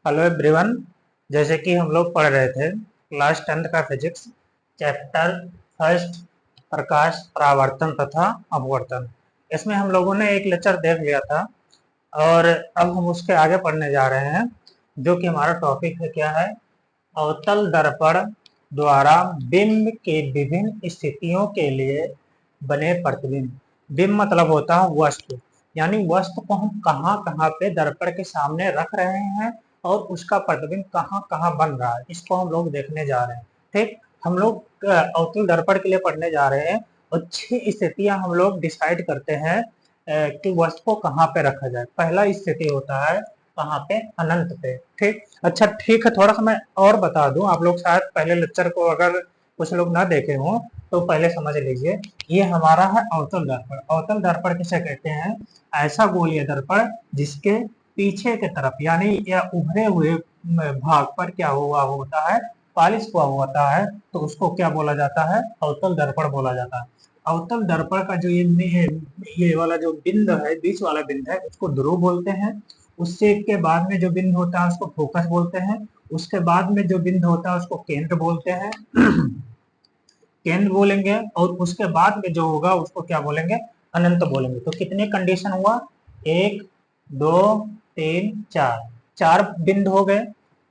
Hello everyone. जैसे कि हम लोग पढ़ रहे थे क्लास 10th का फिजिक्स चैप्टर फर्स्ट, प्रकाश परावर्तन तथा अपवर्तन। इसमें हम लोगों ने एक लेक्चर देख लिया था और अब हम उसके आगे पढ़ने जा रहे हैं, जो कि हमारा टॉपिक है क्या है, अवतल दर्पण द्वारा बिंब के विभिन्न स्थितियों के लिए बने प्रतिबिंब। बिंब मतलब होता है वस्तु, यानी वस्तु को हम कहाँ कहाँ पे दर्पण के सामने रख रहे हैं और उसका प्रतिबिंब कहाँ कहाँ बन रहा है, इसको हम लोग देखने जा रहे हैं। ठीक, हम लोग अवतल दर्पण के लिए पढ़ने जा रहे हैं और 6 स्थितियां हम लोग डिसाइड करते हैं कि वस्तु को कहाँ पे रखा जाए। पहला स्थिति होता है कहाँ पे, अनंत पे। ठीक, अच्छा ठीक है, थोड़ा सा मैं और बता दूं, आप लोग शायद पहले लेक्चर को अगर कुछ लोग ना देखे हों तो पहले समझ लीजिए। ये हमारा है अवतल दर्पण। अवतल दर्पण किसे कहते हैं? ऐसा गोलीय दर्पण जिसके पीछे की तरफ यानी या उभरे हुए भाग पर क्या हुआ होता है, पॉलिश हुआ होता है, तो उसको क्या बोला जाता है? अवतल दर्पण बोला जाता है। अवतल दर्पण का जो ये वाला जो बिंदु है, बीच वाला बिंदु है, उसको ध्रुव बोलते हैं। उससे के बाद में जो बिंदु होता है उसको फोकस बोलते हैं। उसके बाद में जो बिंदु होता है उसको केंद्र बोलते हैं केंद्र बोलेंगे। और उसके बाद में जो होगा उसको क्या बोलेंगे? अनंत बोलेंगे। तो कितने कंडीशन हुआ? 1 2 3 4, 4 बिंदु हो गए।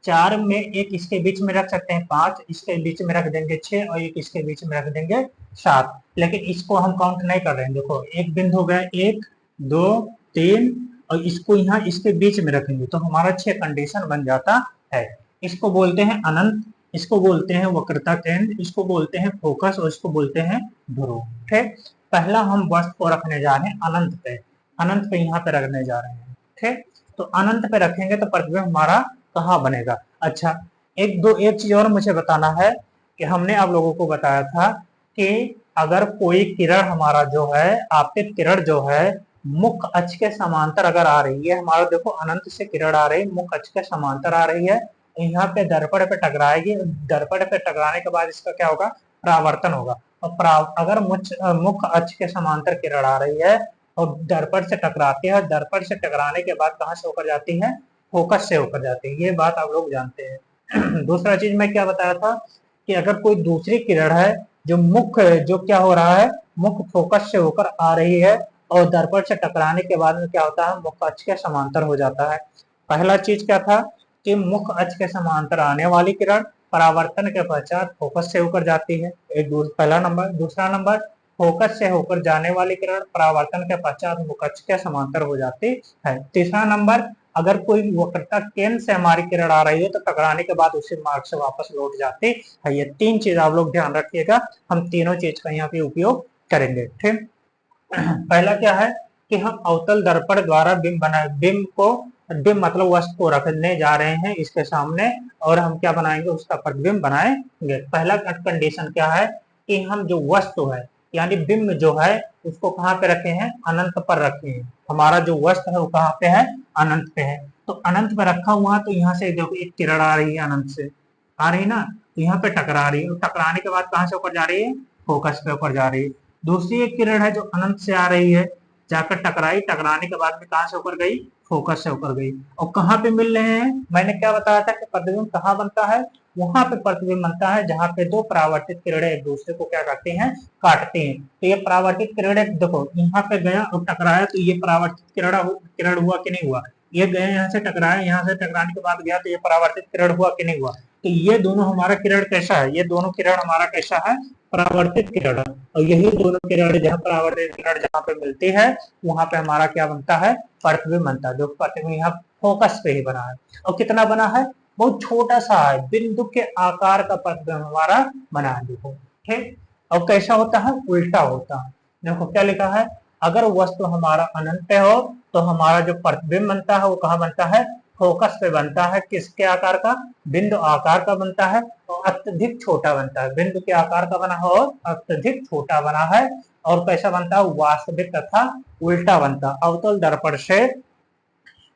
4 में एक इसके बीच में रख सकते हैं 5, इसके बीच में रख देंगे 6 और एक इसके बीच में रख देंगे 7। लेकिन इसको हम काउंट नहीं कर रहे हैं। देखो एक बिंदु हो गया, 1 2 3, और इसको यहाँ इसके बीच में रखेंगे तो हमारा 6 कंडीशन बन जाता है। इसको बोलते हैं अनंत, इसको बोलते हैं वक्रता केंद्र, इसको बोलते हैं फोकस और इसको बोलते हैं ध्रुव। ठीक, पहला हम वस्तु को रखने जा रहे हैं अनंत पे। अनंत पे यहाँ पे रखने जा रहे हैं। ठीक, तो अनंत पे रखेंगे तो प्रतिबिंब हमारा कहाँ बनेगा? अच्छा, एक चीज और मुझे बताना है कि हमने आप लोगों को बताया था कि अगर कोई किरण हमारा जो है, आपतित किरण जो है मुख्य अक्ष के समांतर अगर आ रही है, हमारा देखो अनंत से किरण आ रही है, मुख्य अक्ष के समांतर आ रही है, यहाँ पे दर्पण पे टकराएगी। दर्पण पे टकराने के बाद इसका क्या होगा? परावर्तन होगा। और अगर मुख्य अक्ष के समांतर किरण आ रही है और दर्पण से टकराती है, दर्पण से टकराने के बाद कहाँ से होकर जाती है? फोकस से होकर जाती है। ये बात आप लोग जानते हैं। दूसरा चीज मैं क्या बताया था कि अगर कोई दूसरी किरण है जो मुख्य, जो क्या हो रहा है, मुख्य फोकस से होकर आ रही है और दर्पण से टकराने के बाद में क्या होता है? मुख्य अक्ष के समांतर हो जाता है। पहला चीज क्या था कि मुख्य अक्ष के समांतर आने वाली किरण परावर्तन के पश्चात फोकस से होकर जाती है। पहला नंबर। दूसरा नंबर, फोकस से होकर जाने वाली किरण परावर्तन के पश्चात मुख्य अक्ष के समांतर हो जाती है। तीसरा नंबर, अगर कोई वक्रता केंद्र से हमारी किरण आ रही है तो टकराने के बाद उसी मार्ग से वापस लौट जाती है। ये 3 चीज आप लोग ध्यान रखिएगा, हम तीनों चीज का यहाँ पे उपयोग करेंगे। ठीक, पहला क्या है कि हम अवतल दर्पण द्वारा बिंब मतलब वस्तु को रखने जा रहे हैं इसके सामने और हम क्या बनाएंगे? उसका प्रतिबिंब बनाएंगे। पहला कंडीशन क्या है कि हम जो वस्तु है यानी बिंब जो है उसको कहाँ पे रखे हैं? अनंत पर रखे हैं। हमारा जो वस्तु है वो कहाँ पे है? अनंत पे है। तो अनंत पे रखा हुआ, तो यहाँ से देखो एक किरण आ रही है, अनंत से आ रही है ना, तो यहाँ पे टकरा रही है। टकराने के बाद कहाँ से ऊपर जा रही है? फोकस पे ऊपर जा रही है। दूसरी एक किरण है जो अनंत से आ रही है, जाकर टकराई, टकराने के बाद में कहां से होकर गई? फोकस से होकर गई। और कहां पे मिल रहे हैं? मैंने क्या बताया था कि प्रतिबिंब कहां बनता है? वहां पे प्रतिबिंब बनता है जहां पे दो परावर्तित किरणें एक दूसरे को क्या करती हैं? काटती हैं। तो ये परावर्तित किरणें देखो यहाँ पे गया और टकराया, तो ये परावर्तित किरण हुआ कि नहीं हुआ? ये गया यहाँ से टकराया, यहाँ से टकराने के बाद गया, तो ये परावर्तित किरण हुआ कि नहीं हुआ? तो ये दोनों हमारा किरण कैसा है? ये दोनों किरण हमारा कैसा है? परावर्तित किरण। और यही दोनों किरण जहाँ परावर्तित किरण जहाँ पे मिलती है वहां पे हमारा क्या बनता है? प्रतिबिंब बनता है। जो प्रतिबिंब यहाँ फोकस पे ही बना है। और कितना बना है? बहुत छोटा सा है, बिंदु के आकार का प्रतिबिंब हमारा बना है। देखो, ठीक। और कैसा होता है? उल्टा होता है। देखो क्या लिखा है, अगर वस्तु हमारा अनंत हो तो हमारा जो प्रतिबिंब बनता है वो कहाँ बनता है? फोकस पे बनता है। किसके आकार का? बिंदु आकार का बनता है और अत्यधिक छोटा बनता है। बिंदु के आकार का बना हो और अत्यधिक छोटा बना है। और कैसा बनता है? वास्तविक तथा उल्टा बनता है। अवतल दर्पण से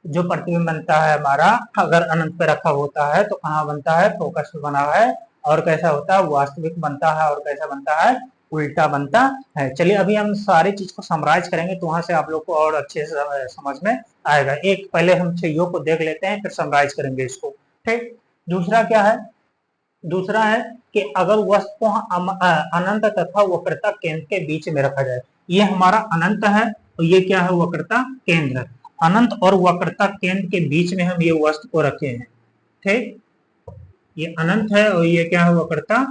जो प्रतिबिंब बनता है हमारा, अगर अनंत पे रखा होता है तो कहाँ बनता है? फोकस पे बना है। और कैसा होता है? वास्तविक बनता है। और कैसा बनता है? उल्टा बनता है। चलिए अभी हम सारी चीज को समराइज करेंगे तो वहां से आप लोग को और अच्छे से समझ में आएगा। एक पहले हम छइयों को देख लेते हैं, फिर समराइज करेंगे इसको। ठीक, दूसरा क्या है, दूसरा है कि अगर वस्तु को अनंत तथा वक्रता केंद्र के बीच में रखा जाए, ये हमारा अनंत है और ये क्या है, वक्रता केंद्र। अनंत और वक्रता केंद्र के बीच में हम ये वस्तु को रखे हैं। ठीक, ये अनंत है और ये क्या है, वक्रता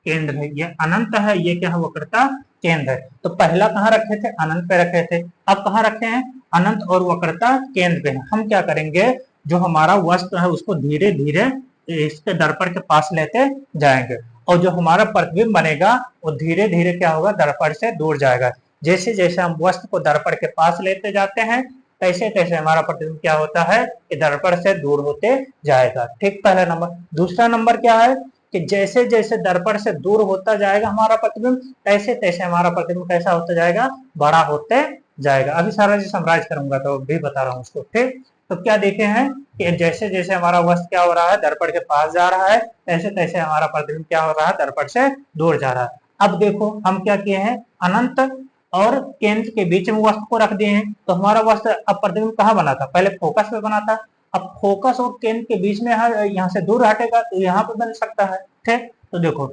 केंद्र है। ये अनंत है, ये क्या है, वक्रता केंद्र है। तो पहला कहाँ रखे थे, अनंत पे रखे थे, अब कहाँ रखे हैं, अनंत और वक्रता केंद्र पे। हम क्या करेंगे, जो हमारा वस्तु है उसको धीरे धीरे इसके दर्पण के पास लेते जाएंगे और जो हमारा प्रतिबिंब बनेगा वो धीरे धीरे क्या होगा, दर्पण से दूर जाएगा। जैसे जैसे हम वस्तु को दर्पण के पास लेते जाते हैं तैसे तैसे हमारा प्रतिबिंब क्या होता है कि दर्पण से दूर होते जाएगा। ठीक, पहला नंबर। दूसरा नंबर क्या है कि जैसे जैसे दर्पण से दूर होता जाएगा हमारा प्रतिबिंब, तैसे तैसे हमारा प्रतिबिंब कैसा होता जाएगा, बड़ा होते जाएगा। अभी सारा चीज समराइज करूंगा तो भी बता रहा हूँ उसको। ठीक, तो क्या देखे हैं कि जैसे जैसे हमारा वस्तु क्या हो रहा है, दर्पण के पास जा रहा है, तैसे तैसे हमारा प्रतिबिंब क्या हो रहा है, दर्पण से दूर जा रहा है। अब देखो हम क्या किए हैं, अनंत और केंद्र के बीच में वस्तु को रख दिए हैं, तो हमारा वस्तु अब प्रतिबिंब कहाँ बना था, पहले फोकस में बना था। अब फोकस और केंद्र के बीच में यहाँ से दूर हटेगा तो यहाँ पे बन सकता है। ठीक, तो देखो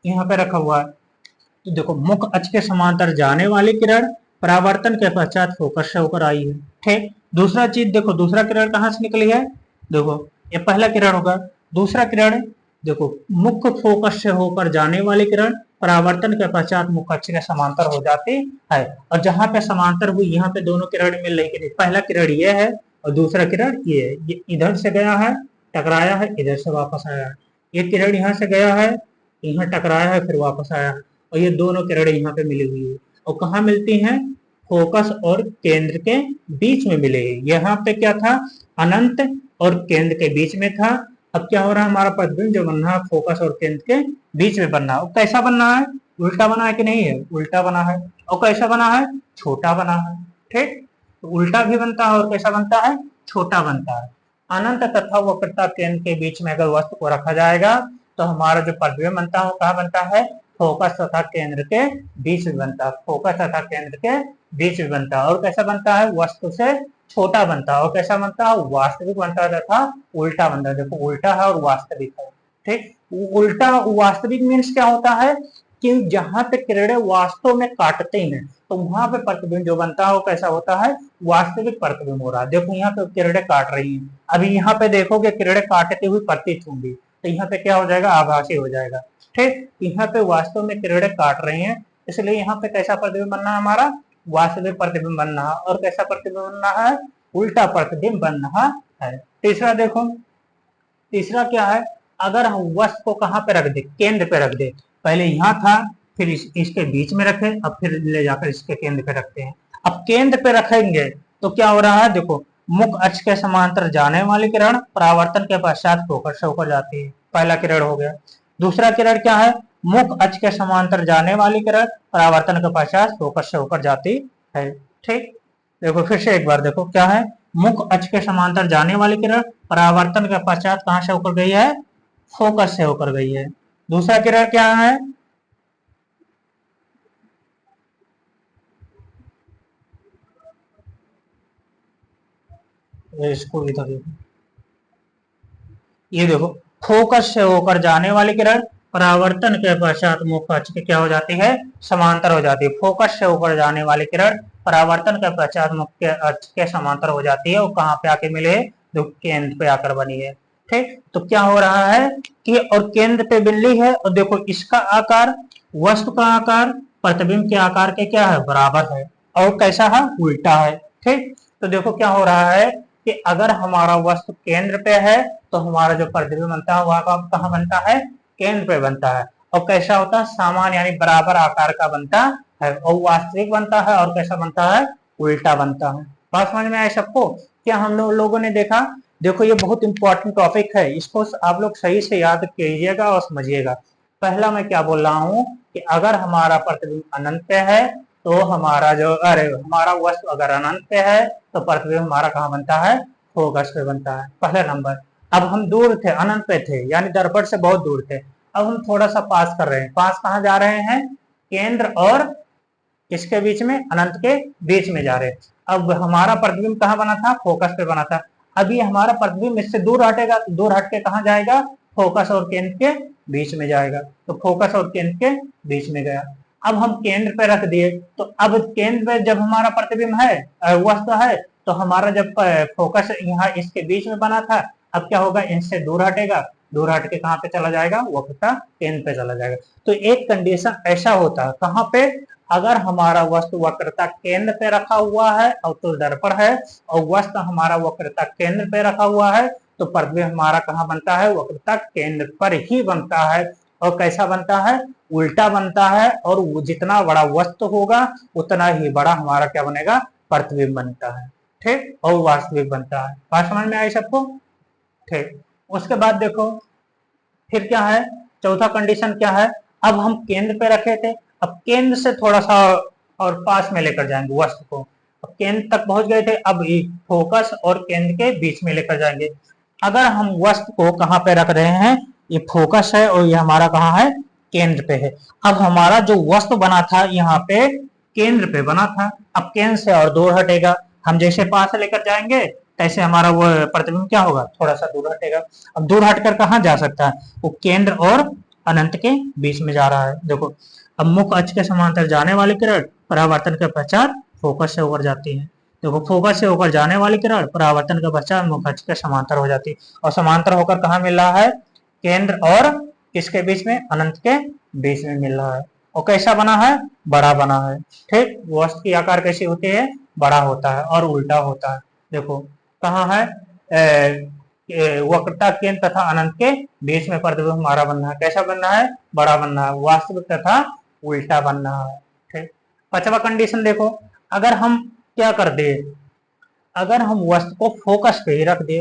यहाँ पे रखा हुआ है, तो देखो मुख्य अक्ष के समांतर जाने वाली किरण परावर्तन के पश्चात फोकस से होकर आई है। ठीक, दूसरा चीज देखो, दूसरा किरण कहाँ से निकली है, देखो ये पहला किरण होगा। दूसरा किरण देखो, मुख्य फोकस से होकर जाने वाली किरण परावर्तन के पश्चात मुख्य अक्ष के समांतर हो जाती है। और जहां पे समांतर हुई यहाँ पे दोनों किरण मिल रही है। पहला किरण ये है और दूसरा किरण ये है। ये इधर से गया है, टकराया है, इधर से वापस आया है। ये किरण यहाँ से गया है, यहाँ टकराया है, फिर वापस आया है, और ये दोनों किरणें यहाँ पे मिली हुई है। और कहाँ मिलती हैं, फोकस और केंद्र के बीच में मिले। यहाँ पे क्या था, अनंत और केंद्र के बीच में था। अब क्या हो रहा है, हमारा प्रतिबिंब जो बनना है फोकस और केंद्र के बीच में बनना है। कैसा बनना है, उल्टा बना है कि नहीं है, उल्टा बना है। और कैसा बना है, छोटा बना है। ठीक, तो उल्टा भी बनता है और कैसा बनता है, छोटा बनता है। अनंत तथा वक्रता केंद्र के बीच में अगर वस्तु को रखा जाएगा तो हमारा जो प्रतिबिंब बनता है वो कहाँ बनता है, फोकस तथा केंद्र के बीच में बनता है। फोकस तथा केंद्र के बीच में बनता है। और कैसा बनता है, वस्तु से छोटा बनता है। और कैसा बनता है, वास्तविक बनता है तथा उल्टा बनता है। देखो उल्टा है और वास्तविक है। ठीक, उल्टा वास्तविक मीन्स क्या होता है कि जहां पे किरणें वास्तव में काटते हैं तो वहां पे प्रतिबिंब जो बनता है वो कैसा होता है, वास्तविक प्रतिबिंब हो रहा है। देखो यहाँ पे किरणें काट रही हैं, अभी यहाँ पे देखोगे किरणें काटती हुई प्रतीत होंगी, तो यहाँ पे क्या हो जाएगा, आभासी हो जाएगा। ठीक, यहाँ पे वास्तव में किरणें काट रही हैं, इसलिए यहाँ पे कैसा प्रतिबिंब बनना है, हमारा वास्तविक प्रतिबिंब बनना है। और कैसा प्रतिबिंब बनना है, उल्टा प्रतिबिंब बनना है। तीसरा देखो, तीसरा क्या है, अगर हम वस्तु को कहाँ पे रख दे, केंद्र पे रख दे। पहले यहाँ था, फिर इसके बीच में रखे, अब फिर ले जाकर इसके केंद्र पे रखते हैं। अब केंद्र पे रखेंगे तो क्या हो रहा है, देखो मुख्य अक्ष के समांतर जाने वाली किरण परावर्तन के पश्चात फोकस से होकर जाती है। पहला किरण हो गया। दूसरा किरण क्या है, मुख्य अक्ष के समांतर जाने वाली किरण परावर्तन के पश्चात फोकस से होकर जाती है। ठीक, देखो फिर से एक बार देखो क्या है, मुख्य अक्ष के समांतर जाने वाली किरण परावर्तन के पश्चात कहां से होकर गई है, फोकस से होकर गई है। दूसरा किरण क्या है, इसको इधर देखो, ये देखो फोकस से होकर जाने वाली किरण परावर्तन के पश्चात मुख्य अक्ष के क्या हो जाती है, समांतर हो जाती है। फोकस से होकर जाने वाली किरण परावर्तन के पश्चात मुख्य अक्ष के समांतर हो जाती है। और कहाँ पे आके मिले, जो केंद्र पे आकर बनी है। ठीक, तो क्या हो रहा है कि और केंद्र पे बिल्ली है, और देखो इसका आकार, वस्तु का आकार प्रतिबिंब के आकार के क्या है, बराबर है। और कैसा है, उल्टा है। ठीक, तो देखो क्या हो रहा है कि अगर हमारा वस्तु केंद्र पे है तो हमारा जो प्रतिबिंब बनता है वह कहाँ बनता है, केंद्र पे बनता है। और कैसा होता है, समान यानी बराबर आकार का बनता है। और वास्तविक बनता है। और कैसा बनता है, उल्टा बनता है। बात समझ में आए सबको, क्या हम लोगों ने देखा। देखो ये बहुत इंपॉर्टेंट टॉपिक है, इसको आप लोग सही से याद कीजिएगा और समझिएगा। पहला मैं क्या बोल रहा हूँ कि अगर हमारा प्रतिबिंब अनंत पे है तो हमारा जो, अरे हमारा वस्तु अगर अनंत पे है तो प्रतिबिंब हमारा कहाँ बनता है, फोकस पे बनता है। पहला नंबर। अब हम दूर थे, अनंत पे थे, यानी दर्पण से बहुत दूर थे। अब हम थोड़ा सा पास कर रहे हैं। पास कहाँ जा रहे हैं, केंद्र और किसके बीच में, अनंत के बीच में जा रहे हैं। अब हमारा प्रतिबिंब कहाँ बना था, फोकस पे बना था। अब ये हमारा प्रतिबिंब इससे दूर हटेगा, तो दूर हट के कहाँ जाएगा, फोकस और केंद्र के बीच में जाएगा। तो फोकस और केंद्र के बीच में गया। अब हम केंद्र पे रख दिए, तो अब केंद्र पे जब हमारा प्रतिबिंब है, वस्तु है, तो हमारा जब फोकस यहाँ इसके बीच में बना था, अब क्या होगा, इनसे दूर हटेगा, दूर हट के कहाँ पे चला जाएगा, वक्रता केंद्र पे चला जाएगा। तो एक कंडीशन ऐसा होता है कहाँ पे, अगर हमारा वस्तु वक्रता केंद्र पे रखा हुआ है और तो दर्पण है, और वस्तु हमारा वक्रता केंद्र पे रखा हुआ है, तो प्रतिबिंब हमारा कहाँ बनता है, वक्रता केंद्र पर ही बनता है। और कैसा बनता है, उल्टा बनता है, और जितना बड़ा वस्तु होगा उतना ही बड़ा हमारा क्या बनेगा, प्रतिबिंब बनता है। ठीक, और वास्तविक बनता है। बात समझ में आई सबको। ठीक, उसके बाद देखो फिर क्या है, चौथा कंडीशन क्या है, अब हम केंद्र पे रखे थे, अब केंद्र से थोड़ा सा और पास में लेकर जाएंगे वस्तु को। अब केंद्र तक पहुंच गए थे, अब फोकस और केंद्र के बीच में लेकर जाएंगे। अगर हम वस्तु को कहाँ पे रख रहे हैं, ये फोकस है और ये हमारा कहाँ है, केंद्र पे है। अब हमारा जो वस्तु बना था यहाँ पे केंद्र पे बना था, अब केंद्र से और दूर हटेगा, हम जैसे पास लेकर जाएंगे तैसे हमारा वो प्रतिबिंब क्या होगा, थोड़ा सा दूर हटेगा। अब दूर हटकर कहाँ जा सकता है, वो केंद्र और अनंत के बीच में जा रहा है। देखो, अब मुख्य अक्ष के समांतर जाने वाली किरण परावर्तन के पश्चात फोकस से होकर जाती है। देखो, फोकस से होकर जाने वाली किरण परावर्तन के पश्चात मुख्य अक्ष के समांतर हो जाती है, और समांतर होकर कहाँ मिल रहा है, केंद्र और किसके बीच में, अनंत के बीच में मिल रहा है। और कैसा बना है, बड़ा बना है। ठीक, वस्तु की आकार कैसी होती है, बड़ा होता है और उल्टा होता है। देखो कहाँ है, वक्रता केंद्र तथा अनंत के बीच में प्रतिबिंब हमारा बनना है। कैसा बनना है, बड़ा बनना है, वास्तविक तथा उल्टा बनना है। ठीक, पांचवा कंडीशन देखो, अगर हम क्या कर दे, अगर हम वस्तु को फोकस पे ही रख दे,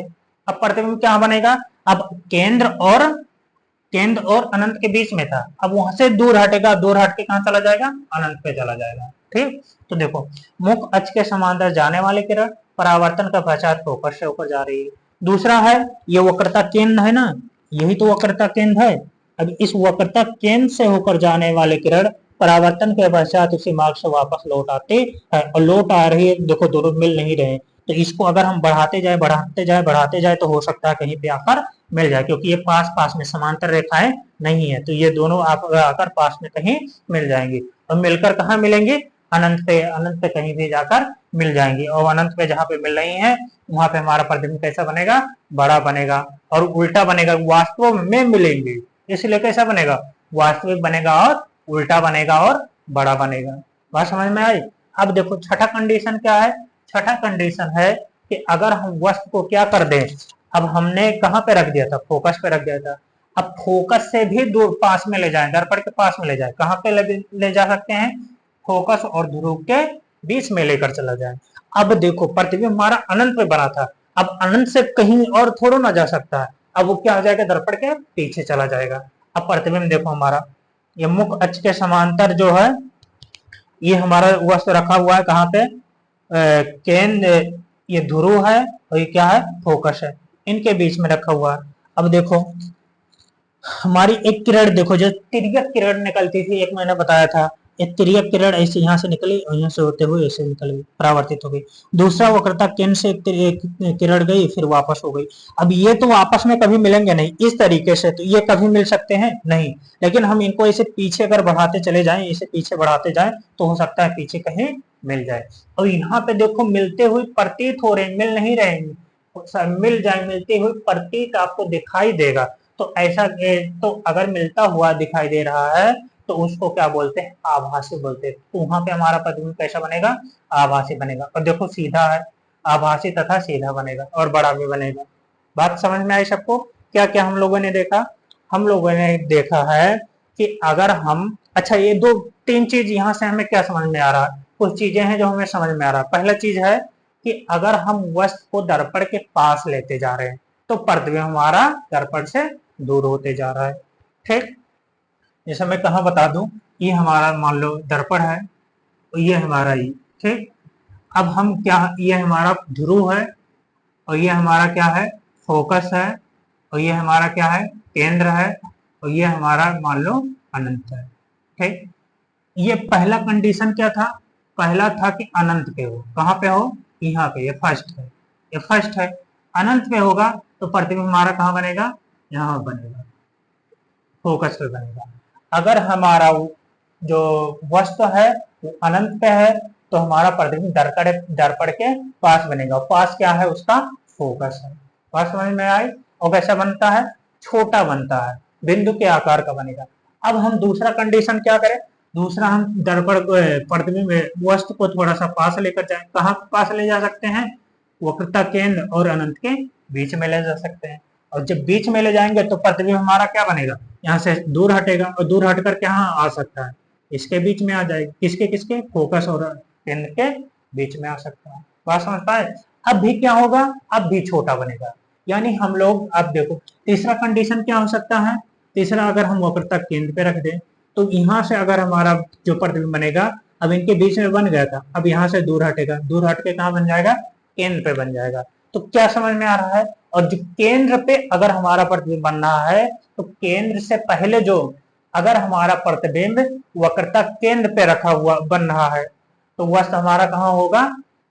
अब प्रतिबिंब क्या बनेगा, अब केंद्र और अनंत के बीच में था, अब वहां से दूर हटेगा, दूर हट के कहाँ चला जाएगा, अनंत पे चला जाएगा। ठीक, तो देखो, मुख्य अक्ष के समांतर जाने वाली किरण परावर्तन का पश्चात फोकस से होकर जा रही है। दूसरा है, ये वक्रता केंद्र है ना, यही तो वक्रता केंद्र है। अब इस वक्रता केंद्र से होकर जाने वाले किरण परावर्तन के पश्चात उसी मार्ग से वापस लौट आते हैं, और लौट आ रही है, देखो दोनों मिल नहीं रहे, तो इसको अगर हम बढ़ाते जाए बढ़ाते जाए बढ़ाते जाए तो हो सकता है कहीं पे आकर मिल जाए, क्योंकि ये पास पास में समांतर रेखाएं नहीं है, तो ये दोनों आप आकर पास में कहीं मिल जाएंगी, और मिलकर कहाँ मिलेंगे, अनंत पे कहीं भी जाकर मिल जाएंगी। और अनंत पे जहाँ पे मिल रही है वहां पे हमारा प्रतिबिंब कैसा बनेगा, बड़ा बनेगा और उल्टा बनेगा, वास्तव में मिलेंगे, इसलिए कैसा बनेगा, वास्तविक बनेगा और उल्टा बनेगा और बड़ा बनेगा। बात समझ में आई। अब देखो छठा कंडीशन क्या है, छठा कंडीशन है कि अगर हम वस्तु को क्या कर दें, अब हमने कहाँ पे रख दिया था, फोकस पे रख दिया था, अब फोकस से भी दूर पास में ले जाए, दर्पण के पास में ले जाए, कहाँ पे ले जा सकते हैं, फोकस और ध्रुव के बीच में लेकर चला जाए। अब देखो प्रतिबिंब हमारा अनंत पे बना था, अब अनंत से कहीं और थोड़ा ना जा सकता है, अब वो क्या हो जाएगा, दर्पण के पीछे चला जाएगा। अब प्रतिबिंब देखो हमारा, ये मुख्य अक्ष के समांतर जो है, ये हमारा वस्तु रखा हुआ है कहाँ पे, केंद्र, ये ध्रुव है और ये क्या है, फोकस है, इनके बीच में रखा हुआ है। अब देखो हमारी एक किरण देखो, जो तिर्यक किरण निकलती थी, एक मैंने बताया था, एक तिर्यक किरण ऐसे यहाँ से निकली और यहाँ से होते हुए ऐसे निकल गई, परावर्तित हो गई। दूसरा वक्रता केंद्र से एक किरण गई फिर वापस हो गई। अब ये तो आपस में कभी मिलेंगे नहीं इस तरीके से, तो ये कभी मिल सकते हैं नहीं, लेकिन हम इनको ऐसे पीछे अगर बढ़ाते चले जाएं, इसे पीछे बढ़ाते जाएं, तो हो सकता है पीछे कहीं मिल जाए। और यहाँ पे देखो मिलते हुए प्रतीत हो रहे, मिल नहीं रहे, मिल जाए, मिलते हुए प्रतीत आपको दिखाई देगा। तो ऐसा, तो अगर मिलता हुआ दिखाई दे रहा है तो उसको क्या बोलते हैं, आभासी बोलते हैं। तो वहां पे हमारा प्रतिबिंब कैसा बनेगा, आभासी बनेगा। और देखो सीधा है, आभासी तथा सीधा बनेगा और बड़ा भी बनेगा। बात समझ में आई सबको। क्या क्या हम लोगों ने देखा, हम लोगों ने देखा है कि अगर हम, अच्छा ये दो तीन चीज यहाँ से हमें क्या समझ में आ रहा है, कुछ चीजें हैं जो हमें समझ में आ रहा है। पहला चीज है कि अगर हम वस्तु को दर्पण के पास लेते जा रहे हैं तो प्रतिबिंब हमारा दर्पण से दूर होते जा रहा है। ठीक, जैसे मैं कहाँ बता दूं, ये हमारा मान लो दर्पण है और ये हमारा ये, ठीक, अब हम क्या, ये हमारा ध्रुव है और ये हमारा क्या है, फोकस है, और ये हमारा क्या है, केंद्र है, और ये हमारा मान लो अनंत है। ठीक, ये पहला कंडीशन क्या था, पहला था कि अनंत पे हो, कहाँ पे हो, यहाँ पे, ये फर्स्ट है, ये फर्स्ट है, अनंत पे होगा तो प्रतिबिंब हमारा कहाँ बनेगा, यहाँ बनेगा, फोकस पे बनेगा। अगर हमारा जो वस्तु है वो अनंत पे है तो हमारा प्रतिबिंब दर्पण के पास बनेगा, पास क्या है उसका, फोकस है। बात समझ में आई। और कैसा बनता है, छोटा बनता है, बिंदु के आकार का बनेगा। अब हम दूसरा कंडीशन क्या करें, दूसरा हम दर्पण प्रतिबिंब वस्तु को थोड़ा सा पास लेकर जाए, कहाँ पास ले जा सकते हैं, वक्रता केंद्र और अनंत के बीच में ले जा सकते हैं। और जब बीच में ले जाएंगे तो प्रतिबिंब हमारा क्या बनेगा, यहाँ से दूर हटेगा और दूर हट कर यहाँ आ सकता है, इसके बीच में आ जाएगा, किसके किसके, फोकस और केंद्र के बीच में आ सकता है। बात समझ पाए। अब भी क्या होगा, अब भी छोटा बनेगा, यानी हम लोग, अब देखो तीसरा कंडीशन क्या हो सकता है, तीसरा अगर हम वक्रता केंद्र पे रख दें तो यहाँ से अगर हमारा जो प्रतिबिंब बनेगा, अब इनके बीच में बन गया था, अब यहाँ से दूर हटेगा, दूर हट के कहाँ बन जाएगा, केंद्र पे बन जाएगा। तो क्या समझ में आ रहा है, और जो केंद्र पे अगर हमारा प्रतिबिंब बन रहा है तो केंद्र से पहले जो, अगर हमारा प्रतिबिंब वक्रता केंद्र पे रखा हुआ बन रहा है तो वस्तु हमारा कहाँ होगा,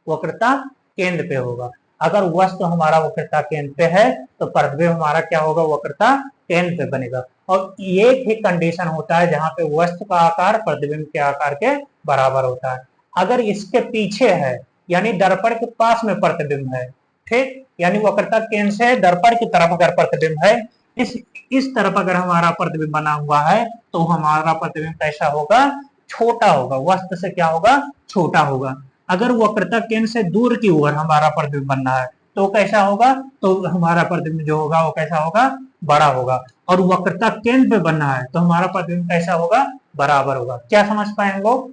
वक्रता केंद्र पे होगा। अगर वस्तु हमारा वक्रता केंद्र पे है तो प्रतिबिंब हमारा क्या होगा, वक्रता केंद्र पे बनेगा। और ये भी कंडीशन होता है जहां पे वस्तु का आकार प्रतिबिंब के आकार के बराबर होता है। अगर इसके पीछे है, यानी दर्पण के पास में प्रतिबिंब है, ठीक, यानी वक्रता केंद्र से दर्पण की तरफ अगर प्रतिबिंब है, इस तरफ अगर हमारा प्रतिबिंब बना हुआ है तो हमारा प्रतिबिंब कैसा होगा, छोटा होगा, वस्तु से क्या होगा, छोटा होगा। अगर वक्रता केंद्र से दूर की ओर हमारा प्रतिबिंब बन रहा है तो कैसा होगा, तो हमारा प्रतिबिंब जो होगा वो कैसा होगा, बड़ा होगा। और वक्रता केंद्र पे बनना है तो हमारा प्रतिबिंब कैसा होगा, बराबर होगा। क्या समझ पाए हम लोग,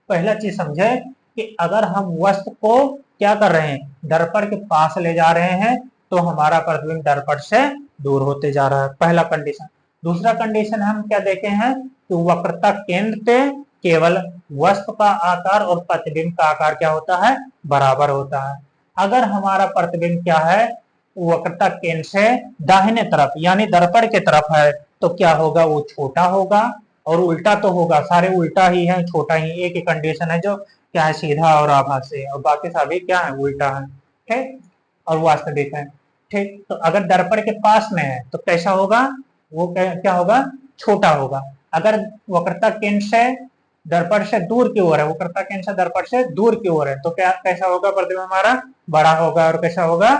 पहला चीज समझे कि अगर हम वस्तु को क्या कर रहे हैं, दर्पण के पास ले जा रहे हैं तो हमारा प्रतिबिंब दर्पण से दूर होते जा रहा है, पहला कंडीशन। दूसरा कंडीशन हम क्या देखे हैं कि वक्रता केंद्र पे केवल वस्तु का आकार और प्रतिबिंब का आकार क्या होता है, बराबर होता है। अगर हमारा प्रतिबिंब क्या है, वक्रता केंद्र से दाहिने तरफ यानी दर्पण के तरफ है तो क्या होगा, वो छोटा होगा। और उल्टा तो होगा, सारे उल्टा ही है, छोटा ही, एक ही कंडीशन है जो क्या है, सीधा और आभासी, और बाकी सभी क्या है, उल्टा है, ठीक, और वास्तविक है, ठीक। तो अगर दर्पण के पास में है तो कैसा होगा, वो क्या होगा, छोटा होगा। अगर वक्रता केंद्र से दर्पण से दूर की ओर है, वक्रता केंद्र से दर्पण से दूर की ओर है तो क्या कैसा होगा, प्रतिबिंब हमारा बड़ा होगा, और कैसा होगा,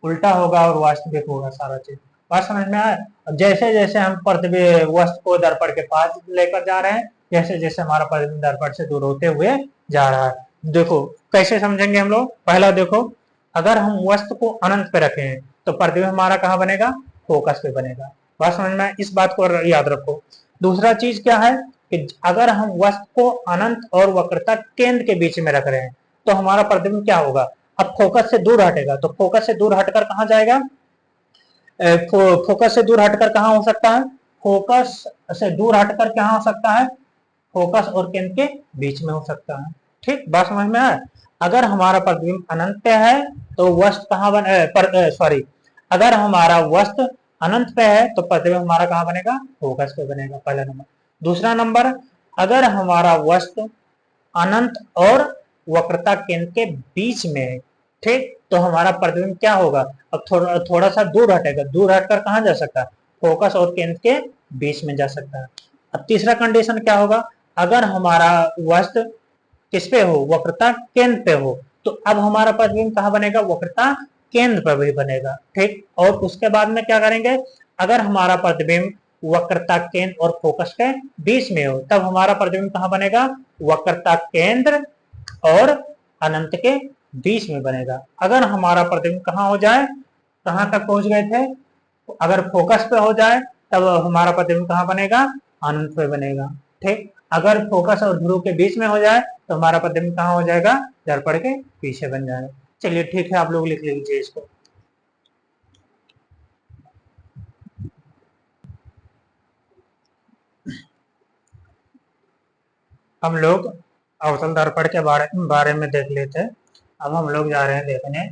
उल्टा होगा और वास्तविक होगा सारा चीज। बात समझ में आया। जैसे जैसे हम प्रतिबिंब वस्तु को दर्पण के पास लेकर जा रहे हैं, जैसे जैसे हमारा प्रतिबिंब दर्पण से दूर होते हुए जा रहा है। देखो कैसे समझेंगे हम लोग, पहला देखो, अगर हम वस्तु को अनंत पे रखे हैं तो प्रतिबिंब हमारा कहाँ बनेगा, फोकस पे बनेगा। बात समझ में आया, इस बात को याद रखो। दूसरा चीज क्या है कि अगर हम वस्तु को अनंत और वक्रता केंद्र के बीच में रख रहे हैं तो हमारा प्रतिबिंब क्या होगा, अब फोकस से दूर हटेगा, तो फोकस से दूर हटकर कहाँ जाएगा, फोकस से दूर हटकर कहाँ हो सकता है, फोकस से दूर हटकर कहाँ हो सकता है, फोकस और केंद्र के बीच में हो सकता है, ठीक। बात समझ में आया। अगर हमारा प्रतिबिंब अनंत पे है तो वस्तु कहाँ सॉरी, अगर हमारा वस्तु अनंत पे है तो प्रतिबिंब हमारा कहाँ बनेगा, फोकस पे बनेगा, पहला नंबर। दूसरा नंबर, अगर हमारा वस्तु अनंत और वक्रता केंद्र के बीच में है, ठीक, तो हमारा प्रतिबिंब क्या होगा, अब थोड़ा सा दूर हटेगा, दूर हटकर कहाँ जा सकता है, फोकस और केंद्र के बीच में जा सकता है। अब तीसरा कंडीशन क्या होगा, अगर हमारा वस्तु किस पे हो, वक्रता केंद्र पे हो तो अब हमारा प्रतिबिंब कहाँ बनेगा, वक्रता केंद्र पर भी बनेगा, ठीक। और उसके बाद में क्या करेंगे, अगर हमारा प्रतिबिंब वक्रता केंद्र और फोकस के बीच में हो तब हमारा प्रतिबिंब कहाँ बनेगा, वक्रता केंद्र और अनंत के बीच में बनेगा। अगर हमारा प्रतिबिंब कहाँ हो जाए, कहाँ तक पहुंच गए थे, अगर फोकस पे हो जाए तब हमारा प्रतिबिंब कहाँ बनेगा, अनंत पे बनेगा, ठीक। अगर फोकस और ध्रुव के बीच में हो जाए तो हमारा प्रतिबिंब कहाँ हो जाएगा, दर्पण के पीछे बन जाएगा। चलिए ठीक है, आप लोग लिख लीजिए इसको। हम लोग अवतल दर्पण के बारे में देख लेते। अब हम लोग जा रहे हैं देखने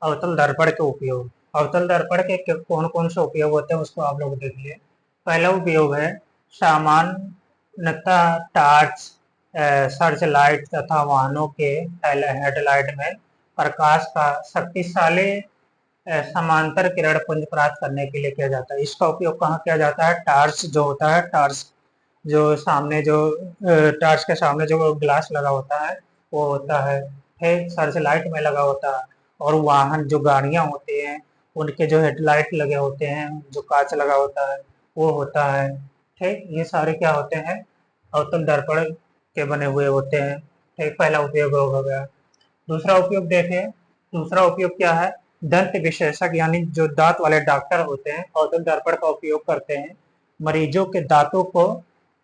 अवतल दर्पण के उपयोग। अवतल दर्पण के कौन कौन से उपयोग होते हैं उसको आप लोग देखिए। पहला उपयोग है सामान्य नता टार्च, सर्च लाइट तथा वाहनों के हेडलाइट में प्रकाश का शक्तिशाली समांतर किरण पुंज प्राप्त करने के लिए किया जाता है। इसका उपयोग कहाँ किया जाता है? टार्च जो होता है, टार्च जो सामने जो टार्च के सामने जो ग्लास लगा होता है वो होता है, ठीक, सर्च लाइट में लगा होता है। और वाहन जो गाड़ियां होती हैं उनके जो हेडलाइट लगे होते हैं, जो कांच लगा होता है वो होता है, ठीक। ये सारे क्या होते हैं? अवतल दर्पण के बने हुए होते हैं, ठीक। पहला उपयोग हो गया। दूसरा उपयोग देखें, दूसरा उपयोग क्या है? दंत विशेषज्ञ यानी जो दांत वाले डॉक्टर होते हैं अवतल दर्पण का उपयोग करते हैं मरीजों के दांतों को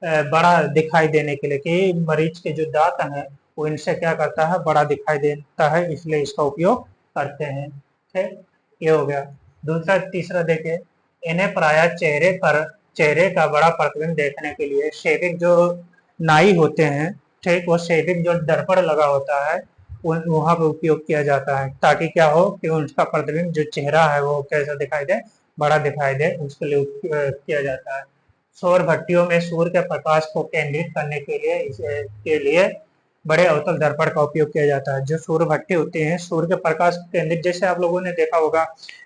बड़ा दिखाई देने के लिए, कि मरीज के जो दांत हैं वो इनसे क्या करता है? बड़ा दिखाई देता है, इसलिए इसका उपयोग करते हैं, ठीक। ये हो गया। दूसरा, तीसरा देखिए, इन्हें प्रायः चेहरे का बड़ा प्रतिबिंब देखने के लिए शेविंग जो नाई होते हैं, ठीक, वो शेविंग जो दर्पण लगा होता है वहां पर उपयोग किया जाता है, ताकि क्या हो कि उसका प्रतिबिंब जो चेहरा है वो कैसा दिखाई दे? बड़ा दिखाई दे, उसके लिए किया जाता है। सौर भट्टियों में सूर्य के प्रकाश को केंद्रित करने के लिए के लिए बड़े अवतल दर्पण का उपयोग किया जाता है। जो सूर्य भट्टी होती हैं, सूर्य के प्रकाश को केंद्रित, जैसे आप लोगों ने देखा होगा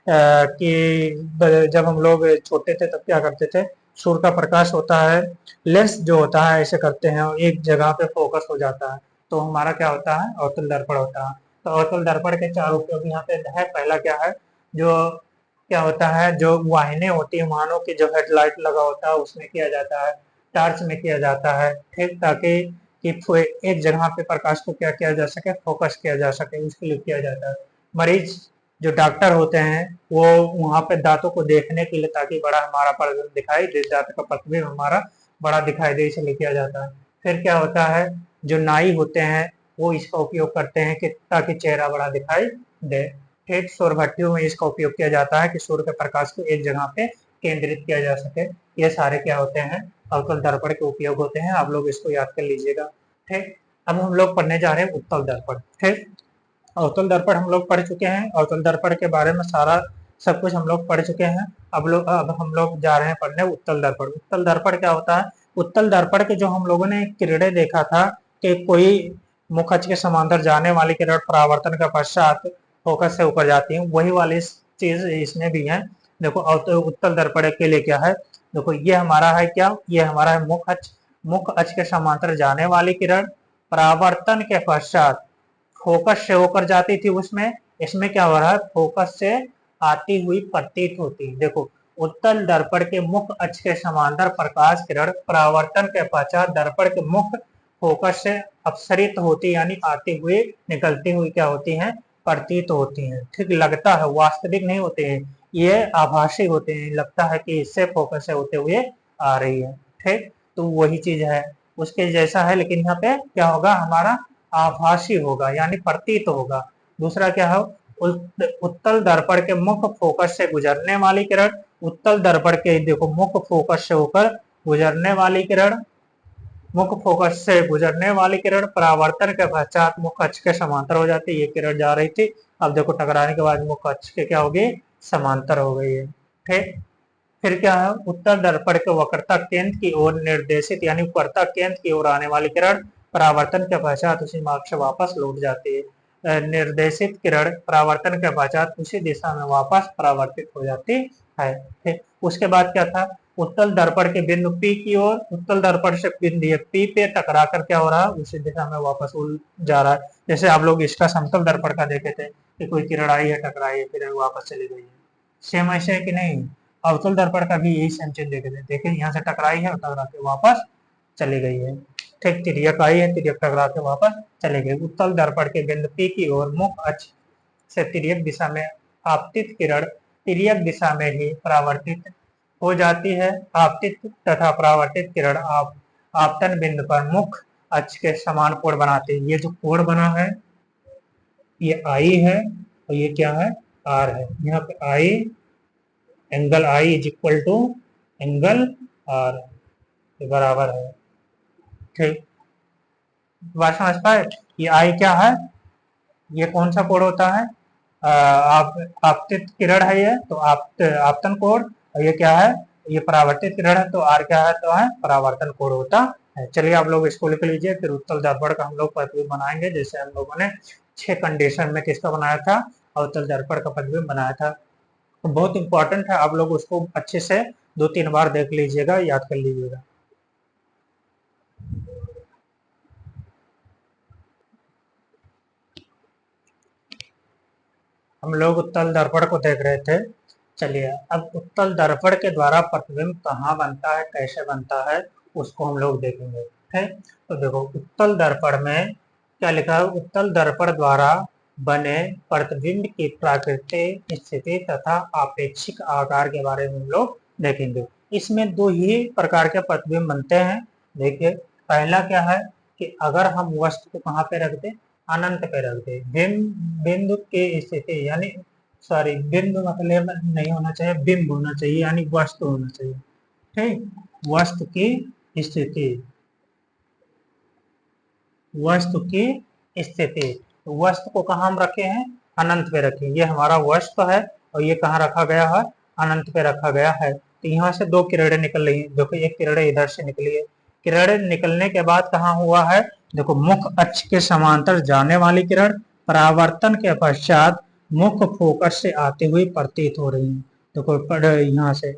कि जब हम लोग छोटे थे तब क्या करते थे? सूर्य का प्रकाश होता है, लेंस जो होता है ऐसे करते हैं और एक जगह पे फोकस हो जाता है, तो हमारा क्या होता है? अवतल दर्पण होता है। तो अवतल दर्पण के चार उपयोग यहाँ पे है। पहला क्या है? जो क्या होता है, जो वाहिनी होती है वाहनों की, जो हेडलाइट लगा होता है उसमें किया जाता है, टार्च में किया जाता है, ठीक, ताकि कि एक जगह पे प्रकाश को क्या किया जा सके? फोकस किया जा सके, उसके लिए किया जाता है। मरीज जो डॉक्टर होते हैं वो वहां पे दांतों को देखने के लिए, ताकि बड़ा हमारा प्रतिबिंब दिखाई दे, दांत का प्रतिबिंब हमारा बड़ा दिखाई दे, इसलिए किया जाता है। फिर क्या होता है? जो नाई होते हैं वो इसका उपयोग करते हैं कि ताकि चेहरा बड़ा दिखाई दे, ठीक। सौर भट्टियों में इसका उपयोग किया जाता है कि सूर्य के प्रकाश को एक जगह पे केंद्रित किया जा सके। ये सारे क्या होते हैं? अवतल दर्पण के उपयोग होते हैं, आप लोग इसको याद कर लीजिएगा, ठीक। अब हम लोग पढ़ने जा रहे हैं उत्तल दर्पण, ठीक। अवतल दर्पण हम लोग पढ़ चुके हैं, अवतल दर्पण के बारे में सारा सब कुछ हम लोग पढ़ चुके हैं। अब हम लोग जा रहे हैं पढ़ने उत्तल दर्पण। उत्तल दर्पण क्या होता है? उत्तल दर्पण के जो हम लोगों ने किरणें देखा था कि कोई मुख अक्ष के समांतर जाने वाली किरण परावर्तन के पश्चात फोकस से ऊपर जाती है, वही वाली चीज इसमें भी है। देखो उत्तल दर्पण के लिए क्या है? देखो ये हमारा है क्या? ये हमारा है मुख अक्ष के समांतर जाने वाली किरण परावर्तन के पश्चात फोकस से होकर जाती थी उसमें, इसमें क्या हो रहा है? फोकस से आती हुई प्रतीत होती है। देखो, उत्तल दर्पण के मुख अक्ष के समांतर प्रकाश किरण परावर्तन के पश्चात दर्पण के मुख फोकस से अपसरित होती, यानी आती हुई निकलती हुई क्या होती हैं? प्रतीत होती हैं, ठीक। लगता है, वास्तविक नहीं होते हैं, ये आभासी होते हैं, लगता है कि इससे फोकस से होते हुए आ रही है, ठीक। तो वही चीज है, उसके जैसा है, लेकिन यहाँ पे क्या होगा? हमारा आभासी होगा, यानी प्रतीत होगा। दूसरा क्या है? उत्तल दर्पण के मुख फोकस से गुजरने वाली किरण, उत्तल दर्पण के देखो मुख फोकस से होकर गुजरने वाली किरण, मुख फोकस से गुजरने वाली किरण परावर्तन के पश्चात मुख अक्ष के समांतर हो जाती है। ये किरण जा रही थी, अब देखो टकराने के बाद मुख अक्ष के क्या होगी? समांतर हो गई है, ठीक। फिर क्या है? उत्तर दर्पण के वक्रता केंद्र की ओर निर्देशित, यानी वक्रता केंद्र की ओर आने वाली किरण परावर्तन के पश्चात उसी मार्ग से वापस लौट जाती है। निर्देशित किरण परावर्तन के पश्चात उसी दिशा में वापस परावर्तित हो जाती है, ठीक। उसके बाद क्या था? उत्तल दर्पण के बिंदु P की ओर, उत्तल दर्पण से बिंदु P पे टकरा कर क्या हो रहा है? उसी दिशा में वापस जा रहा है। जैसे आप लोग इसका समतल दर्पण का देखे थे कि कोई किरण आई है, टकराई है, फिर वापस चली गई है, सेम ऐसे है कि नहीं? अवतल दर्पण का भी यही सेम चीज देखे थे, देखिए यहाँ से टकराई है और टकरा के वापस चली गई है, ठीक। तिर्यक आई है, तिर्यक टकरा के वापस चली गई। उत्तल दर्पण के बिंदु P की ओर मुख अक्ष से तिर्यक दिशा में आपतित किरण तिर्यक दिशा में ही परावर्तित हो जाती है। आपतित तथा परावर्तित किरण आपतन बिंदु पर मुख अक्ष के समान कोण बनाते हैं। ये जो कोण बना है ये आई है और ये क्या है? आर है। यहाँ पे i, angle i is equal to angle r के बराबर है, ठीक। बात समझ पाए? ये आई क्या है? ये कौन सा कोण होता है? आप आपतित किरण है ये, तो आपतन कोण। और ये क्या है? ये परावर्तित किरण है, तो आर क्या है? तो है परावर्तन कोण होता है। चलिए आप लोग इसको लिख लीजिए, फिर उत्तल दर्पण का हम लोग प्रतिबिंब बनाएंगे, जैसे हम लोगों ने 6 कंडीशन में किसका बनाया था, अवतल दर्पण का प्रतिबिंब बनाया था। तो बहुत इंपॉर्टेंट है, आप लोग उसको अच्छे से 2-3 बार देख लीजिएगा, याद कर लीजिएगा। हम लोग उत्तल दर्पण को देख रहे थे। चलिए अब उत्तल दर्पण के द्वारा प्रतिबिंब कहाँ बनता है, कैसे बनता है, उसको हम लोग देखेंगे। ठीक, तो देखो उत्तल दर्पण में क्या लिखा है, उत्तल दर्पण द्वारा बने प्रतिबिंब की प्राकृतिक स्थिति तथा आपेक्षिक आकार के बारे में हम लोग देखेंगे। इसमें 2 ही प्रकार के प्रतिबिंब बनते हैं। देखिए पहला क्या है कि अगर हम वस्तु को कहाँ पे रख दें, अनंत पे रख दे, बिंदु की स्थिति यानी सॉरी बिंदु मतलब नहीं होना चाहिए, बिंब होना चाहिए, यानी वस्तु होना चाहिए। ठीक, वस्तु की स्थिति, वस्तु की स्थिति, तो वस्तु को कहाँ हम रखे हैं, अनंत पे रखे। ये हमारा वस्तु है और ये कहाँ रखा गया है, अनंत पे रखा गया है। तो यहाँ से 2 किरणें निकल रही है। देखो एक किरण इधर से निकली है, किरण निकलने के बाद कहाँ हुआ है, देखो मुख्य अक्ष के समांतर जाने वाली किरण परावर्तन के पश्चात मुख्य फोकस से आते हुए प्रतीत हो रही है। देखो यहाँ से,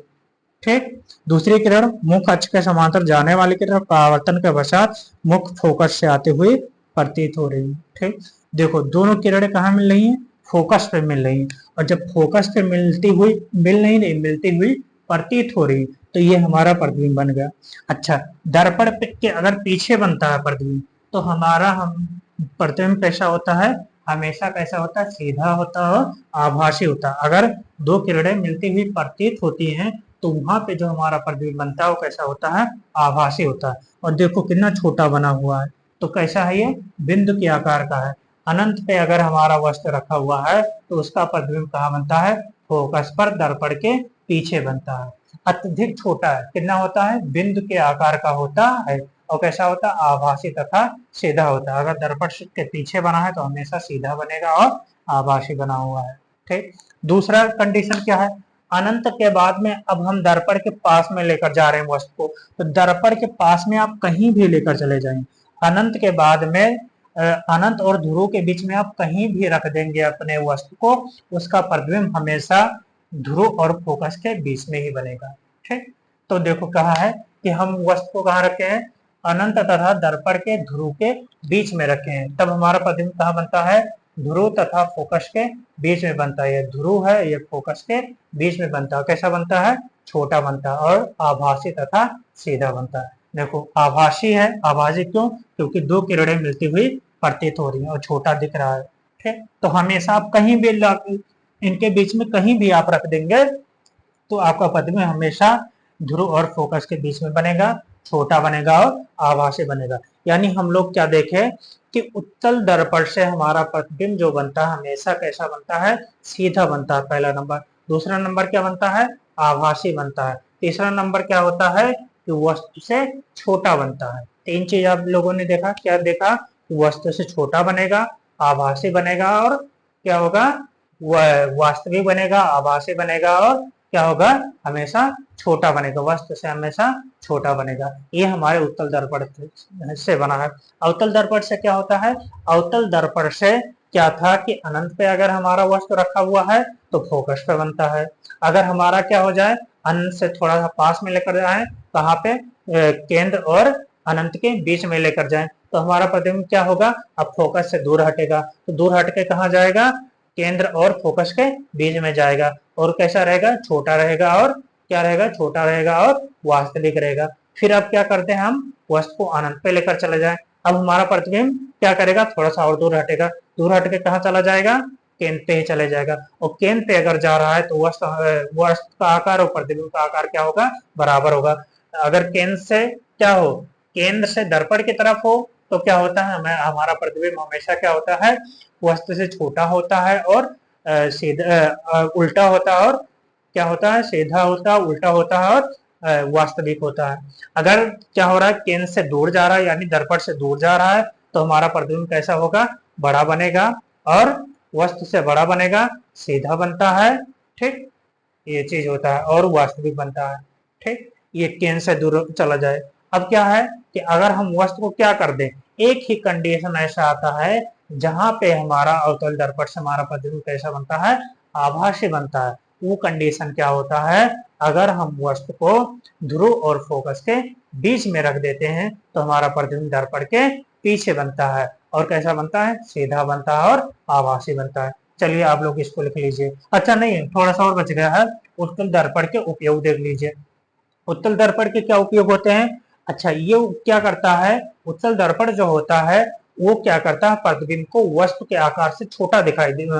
ठीक, दूसरी किरण मुख्य अक्ष के समांतर जाने वाली किरण परावर्तन के पश्चात मुख्य फोकस से आते हुए प्रतीत हो रही है। ठीक, देखो दोनों किरणें कहाँ मिल रही हैं, फोकस पे मिल रही हैं, और जब फोकस पे मिल नहीं रही, मिलती हुई प्रतीत हो रही, तो ये हमारा प्रतिबिंब बन गया। अच्छा, दर्पण के अगर पीछे बनता है प्रतिबिंब, तो हमारा हम प्रतिबिंब कैसा होता है, हमेशा कैसा होता है, सीधा होता है और आभासी होता है। अगर 2 किरणें मिलती हुई प्रतीत होती हैं, तो वहां पे जो हमारा प्रतिबिंब बनता है वो कैसा होता है, आभासी होता है। और देखो कितना छोटा बना हुआ है, तो कैसा है, ये बिंदु के आकार का है। अनंत पे अगर हमारा वस्तु रखा हुआ है, तो उसका प्रतिबिंब कहाँ बनता है, फोकस पर दर्पण के पीछे बनता है। अत्यधिक छोटा है, कितना होता है, बिंदु के आकार का होता है, और कैसा होता है, आभासी तथा सीधा होता है। अगर दर्पण के पीछे बना है तो हमेशा सीधा बनेगा और आभासी बना हुआ है। ठीक, दूसरा कंडीशन क्या है, अनंत के बाद में अब हम दर्पण के पास में लेकर जा रहे हैं वस्तु को, तो दर्पण के पास में आप कहीं भी लेकर चले जाएं, अनंत के बाद में अनंत और ध्रुव के बीच में आप कहीं भी रख देंगे अपने वस्तु को, उसका प्रतिबिंब हमेशा ध्रुव और फोकस के बीच में ही बनेगा। ठीक, तो देखो कहा है कि हम वस्तु को कहाँ रखे हैं, अनंत तथा दर्पण के ध्रुव के बीच में रखे हैं, तब हमारा प्रतिबिंब कहाँ बनता है, ध्रुव तथा फोकस के बीच में बनता है। ये ध्रुव है, ये फोकस के बीच में बनता है। कैसा बनता है, छोटा बनता है और आभासी तथा सीधा बनता है। देखो आभासी है, आभासी क्यों, क्योंकि 2 किरणें मिलती हुई प्रतीत हो रही है और छोटा दिख रहा है। ठीक, तो हमेशा आप कहीं भी इनके बीच में कहीं भी आप रख देंगे, तो आपका प्रतिबिंब हमेशा ध्रुव और फोकस के बीच में बनेगा, छोटा बनेगा और आभासी बनेगा। यानी हम लोग क्या देखें कि उत्तल दर्पण से हमारा प्रतिबिंब जो बनता है हमेशा कैसा बनता है, सीधा बनता है, पहला नंबर। दूसरा नंबर क्या बनता है, आभासी बनता है। तीसरा नंबर क्या होता है कि वस्तु से छोटा बनता है। 3 चीज आप लोगों ने देखा, क्या देखा, वस्तु से छोटा बनेगा, आभासी बनेगा और क्या होगा, वह वास्तविक बनेगा, आभासी बनेगा और क्या होगा, हमेशा छोटा बनेगा, वस्तु से हमेशा छोटा बनेगा। ये हमारे उत्तल दर्पण से बना है। अवतल दर्पण से क्या होता है, अवतल दर्पण से क्या था कि अनंत पे अगर हमारा वस्तु रखा हुआ है तो फोकस पे बनता है। अगर हमारा क्या हो जाए, अनंत से थोड़ा सा पास में लेकर जाए, कहाँ पे, केंद्र और अनंत के बीच में लेकर जाए, तो हमारा प्रतिबिंब क्या होगा, अब फोकस से दूर हटेगा, तो दूर हट के कहाँ जाएगा, केंद्र और फोकस के बीच में जाएगा, और कैसा रहेगा, छोटा रहेगा और क्या रहेगा, छोटा रहेगा और वास्तविक रहेगा। फिर अब क्या करते हैं, हम वस्तु को अनंत पे लेकर चले जाएं, अब हमारा प्रतिबिंब क्या करेगा, थोड़ा सा और दूर हटेगा, दूर हट के कहाँ चला जाएगा, केंद्र पे ही चले जाएगा, और केंद्र पे अगर जा रहा है तो वस्तु का आकार और प्रतिबिंब का आकार क्या होगा, बराबर होगा। अगर केंद्र से क्या हो, केंद्र से दर्पण की तरफ हो, तो क्या होता है, हमें हमारा प्रतिबिंब हमेशा क्या होता है, वस्तु से छोटा होता है और सीधा उल्टा होता है, और क्या होता है, सीधा होता है, उल्टा होता है और वास्तविक होता है। अगर क्या हो रहा है, केंद्र से दूर जा रहा है यानी दर्पण से दूर जा रहा है, तो हमारा प्रतिबिंब कैसा होगा, बड़ा बनेगा और वस्तु से बड़ा बनेगा, सीधा बनता है। ठीक, ये चीज होता है और वास्तविक बनता है। ठीक, ये केंद्र से दूर चला जाए, अब क्या है कि अगर हम वस्तु को क्या कर दें, एक ही कंडीशन ऐसा आता है जहां पे हमारा अवतल दर्पण से हमारा प्रतिबिंब कैसा बनता है, आभासी बनता है। वो कंडीशन क्या होता है, अगर हम वस्तु को ध्रुव और फोकस के बीच में रख देते हैं तो हमारा प्रतिबिंब दर्पण के पीछे बनता है। और कैसा बनता है, सीधा बनता है और आभासी बनता है। चलिए आप लोग इसको लिख लीजिए। अच्छा नहीं, थोड़ा सा और बच गया है, उत्तल दर्पण के उपयोग देख लीजिए। उत्तल दर्पण के क्या उपयोग होते हैं। अच्छा, ये क्या करता है, उत्तल दर्पण जो होता है वो क्या करता है, प्रतिबिंब को वस्तु के आकार से छोटा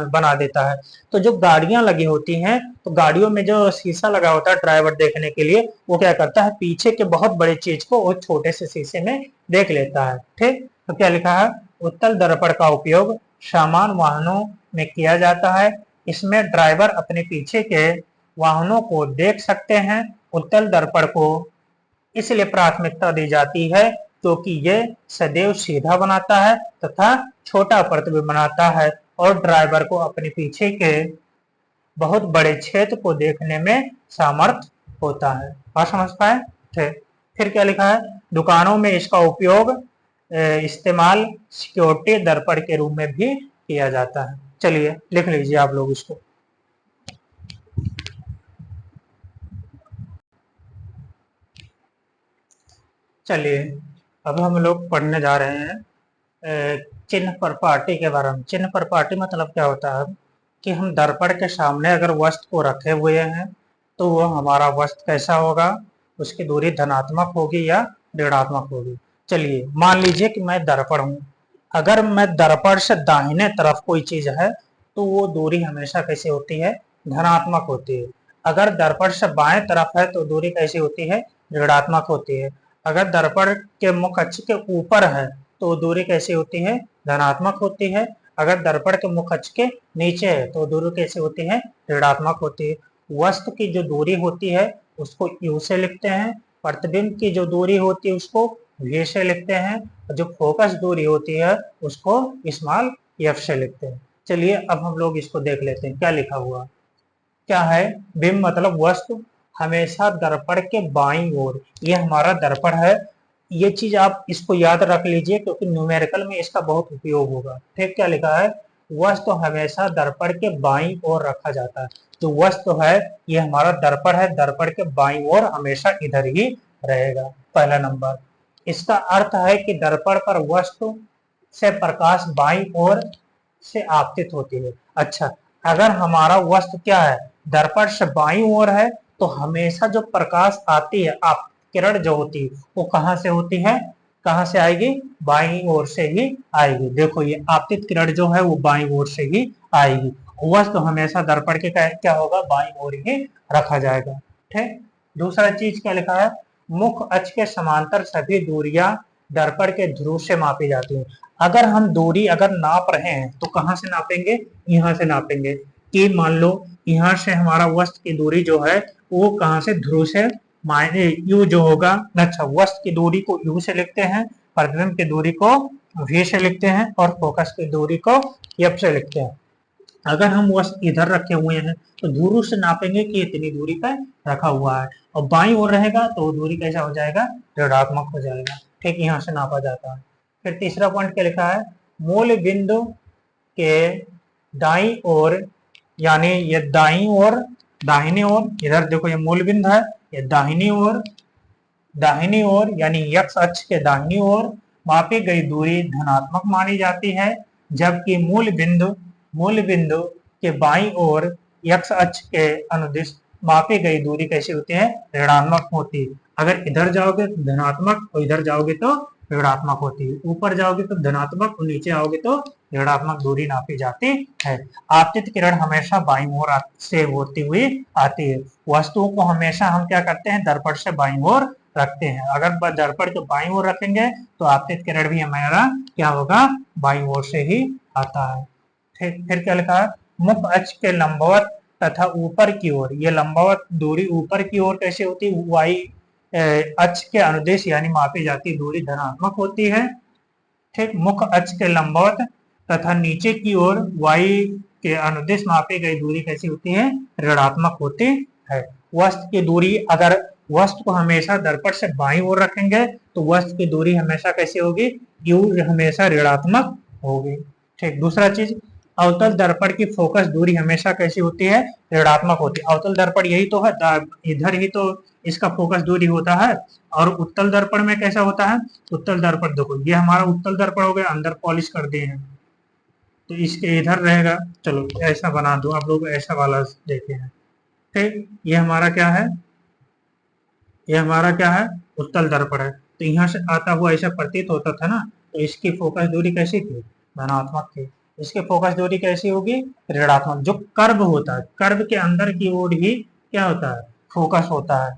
बना देता है। तो जो गाड़ियां लगी होती हैं, तो गाड़ियों में जो शीशा लगा होता है ड्राइवर देखने के लिए, वो क्या करता है, पीछे के बहुत बड़े चीज को वो छोटे से शीशे में देख लेता है। ठीक, तो क्या लिखा है, उत्तल दर्पण का उपयोग सामान्य वाहनों में किया जाता है। इसमें ड्राइवर अपने पीछे के वाहनों को देख सकते हैं। उत्तल दर्पण को इसलिए प्राथमिकता दी जाती है क्योंकि ये सदैव सीधा बनाता है तथा छोटा प्रतिबिंब बनाता है और ड्राइवर को अपने पीछे के बहुत बड़े क्षेत्र को देखने में सामर्थ होता है। और समझ पाए थे। फिर क्या लिखा है, दुकानों में इसका उपयोग इस्तेमाल सिक्योरिटी दर्पण के रूप में भी किया जाता है। चलिए लिख लीजिए आप लोग इसको। चलिए अब हम लोग पढ़ने जा रहे हैं चिन्ह प्रपाटी के बारे में। चिन्ह प्रपाटी मतलब क्या होता है कि हम दर्पण के सामने अगर वस्तु को रखे हुए हैं तो वो हमारा वस्तु कैसा होगा, उसकी दूरी धनात्मक होगी या ऋणात्मक होगी। चलिए मान लीजिए कि मैं दर्पण हूं, अगर मैं दर्पण से दाहिने तरफ कोई चीज है तो वो दूरी हमेशा कैसी होती है, धनात्मक होती है। अगर दर्पण से बाएं तरफ है तो दूरी कैसी होती है, ऋणात्मक होती है। अगर दर्पण के मुख अक्ष के ऊपर है तो दूरी कैसी होती है, धनात्मक होती है। अगर दर्पण के मुख अक्ष के नीचे है तो दूरी कैसी होती है, ऋणात्मक होती है। वस्तु की जो दूरी होती है उसको यू से लिखते हैं, प्रतिबिंब की जो दूरी होती है उसको वी से लिखते हैं, और जो फोकस दूरी होती है उसको स्मॉल एफ से लिखते हैं। चलिए अब हम लोग इसको देख लेते हैं क्या लिखा हुआ। क्या है, बिंब मतलब वस्तु हमेशा दर्पण के बाईं ओर, ये हमारा दर्पण है। ये चीज आप इसको याद रख लीजिए क्योंकि न्यूमेरिकल में इसका बहुत उपयोग होगा। ठीक, क्या लिखा है, वस्तु हमेशा दर्पण के बाईं ओर रखा जाता है। जो वस्तु है ये हमारा दर्पण है, दर्पण के बाईं ओर हमेशा इधर ही रहेगा। पहला नंबर, इसका अर्थ है कि दर्पण पर वस्तु से प्रकाश बाईं ओर से आपतित होती है। अच्छा, अगर हमारा वस्तु क्या है, दर्पण से बाईं ओर है तो हमेशा जो प्रकाश आती है, आप किरण जो होती है वो कहाँ से होती है, कहाँ से आएगी, बाईं ओर से ही आएगी। देखो ये आपतित किरण जो है वो बाईं ओर से ही आएगी। वस्तु हमेशा दर्पण के क्या होगा, बाईं ओर ही रखा जाएगा। ठीक, दूसरा चीज क्या लिखा है, मुख अक्ष के समांतर सभी दूरियां दर्पण के ध्रुव से मापी जाती हैं। अगर हम दूरी अगर नाप रहे हैं तो कहाँ से नापेंगे, यहाँ से नापेंगे। कि मान लो यहाँ से हमारा वस्तु की दूरी जो है वो कहाँ से, ध्रुव से, मायने यू जो होगा। अच्छा, वस्तु की दूरी को यू से लिखते हैं, प्रतिबिंब की दूरी को वी से लिखते हैं और फोकस की दूरी को एफ से लिखते हैं। अगर हम वस्तु इधर रखे हुए हैं तो ध्रुव से नापेंगे कि इतनी दूरी पर रखा हुआ है, और बाईं ओर रहेगा तो दूरी कैसा हो जाएगा, ऋणात्मक हो जाएगा। ठीक, यहाँ से नापा जाता है। फिर तीसरा पॉइंट क्या लिखा है, मूल बिंदु के दाईं ओर, यानी ये दाईं ओर, दाहिनी ओर, इधर देखो ये मूल बिंदु है, ये दाहिनी ओर, दाहिनी ओर यानी एक्स अक्ष के दाहिनी ओर मापी गई दूरी धनात्मक मानी जाती है, जबकि मूल बिंदु के बाईं ओर एक्स अक्ष के अनुदिश मापी गई दूरी कैसी होती है, ऋणात्मक होती है। अगर इधर जाओगे तो धनात्मक और इधर जाओगे तो ऋणात्मक होती है। ऊपर जाओगे तो धनात्मक और नीचे आओगे तो ऋणात्मक दूरी नापी जाती है। आपतित किरण हमेशा बाईं ओर से होती हुई आती है। वस्तुओं को हमेशा हम क्या करते हैं, दर्पण से बाईं ओर रखते हैं। अगर दर्पण को बाईं ओर रखेंगे तो आपतित किरण भी हमारा क्या होगा, बाईं ओर से ही आता है। फिर क्या लिखा है, मुख अक्ष के लंबवत तथा ऊपर की ओर, ये लंबवत दूरी ऊपर की ओर कैसे होती है, वाई अक्ष के अनुदेश यानी मापी जाती दूरी धनात्मक होती है। ठीक, मुख अक्ष के लंबवत तथा नीचे की ओर वाई के अनुदेश मापी गई दूरी कैसी होती है, ऋणात्मक होती है। वस्तु की दूरी अगर वस्तु को हमेशा दर्पण से बाईं ओर रखेंगे तो वस्तु की दूरी हमेशा कैसी होगी, यू हमेशा ऋणात्मक होगी। ठीक, दूसरा चीज, अवतल दर्पण की फोकस दूरी हमेशा कैसी होती है, ऋणात्मक होती है। अवतल दर्पण यही तो है, इधर ही तो इसका फोकस दूरी होता है। और उत्तल दर्पण में कैसा होता है, उत्तल दर्पण देखो ये हमारा उत्तल दर्पण हो गया, अंदर पॉलिश कर दिए हैं तो इसके इधर रहेगा। चलो ऐसा बना दो, आप लोग ऐसा वाला देखे हैं। ठीक, ये हमारा क्या है, ये हमारा क्या है, उत्तल दर्पण है। तो यहाँ से आता हुआ ऐसा प्रतीत होता था ना, तो इसकी फोकस दूरी कैसी थी, धनात्मक थी। इसकी फोकस दूरी कैसी होगी, ऋणात्मक। जो कर्व होता है, कर्व के अंदर की ओर ही क्या होता है, फोकस होता है।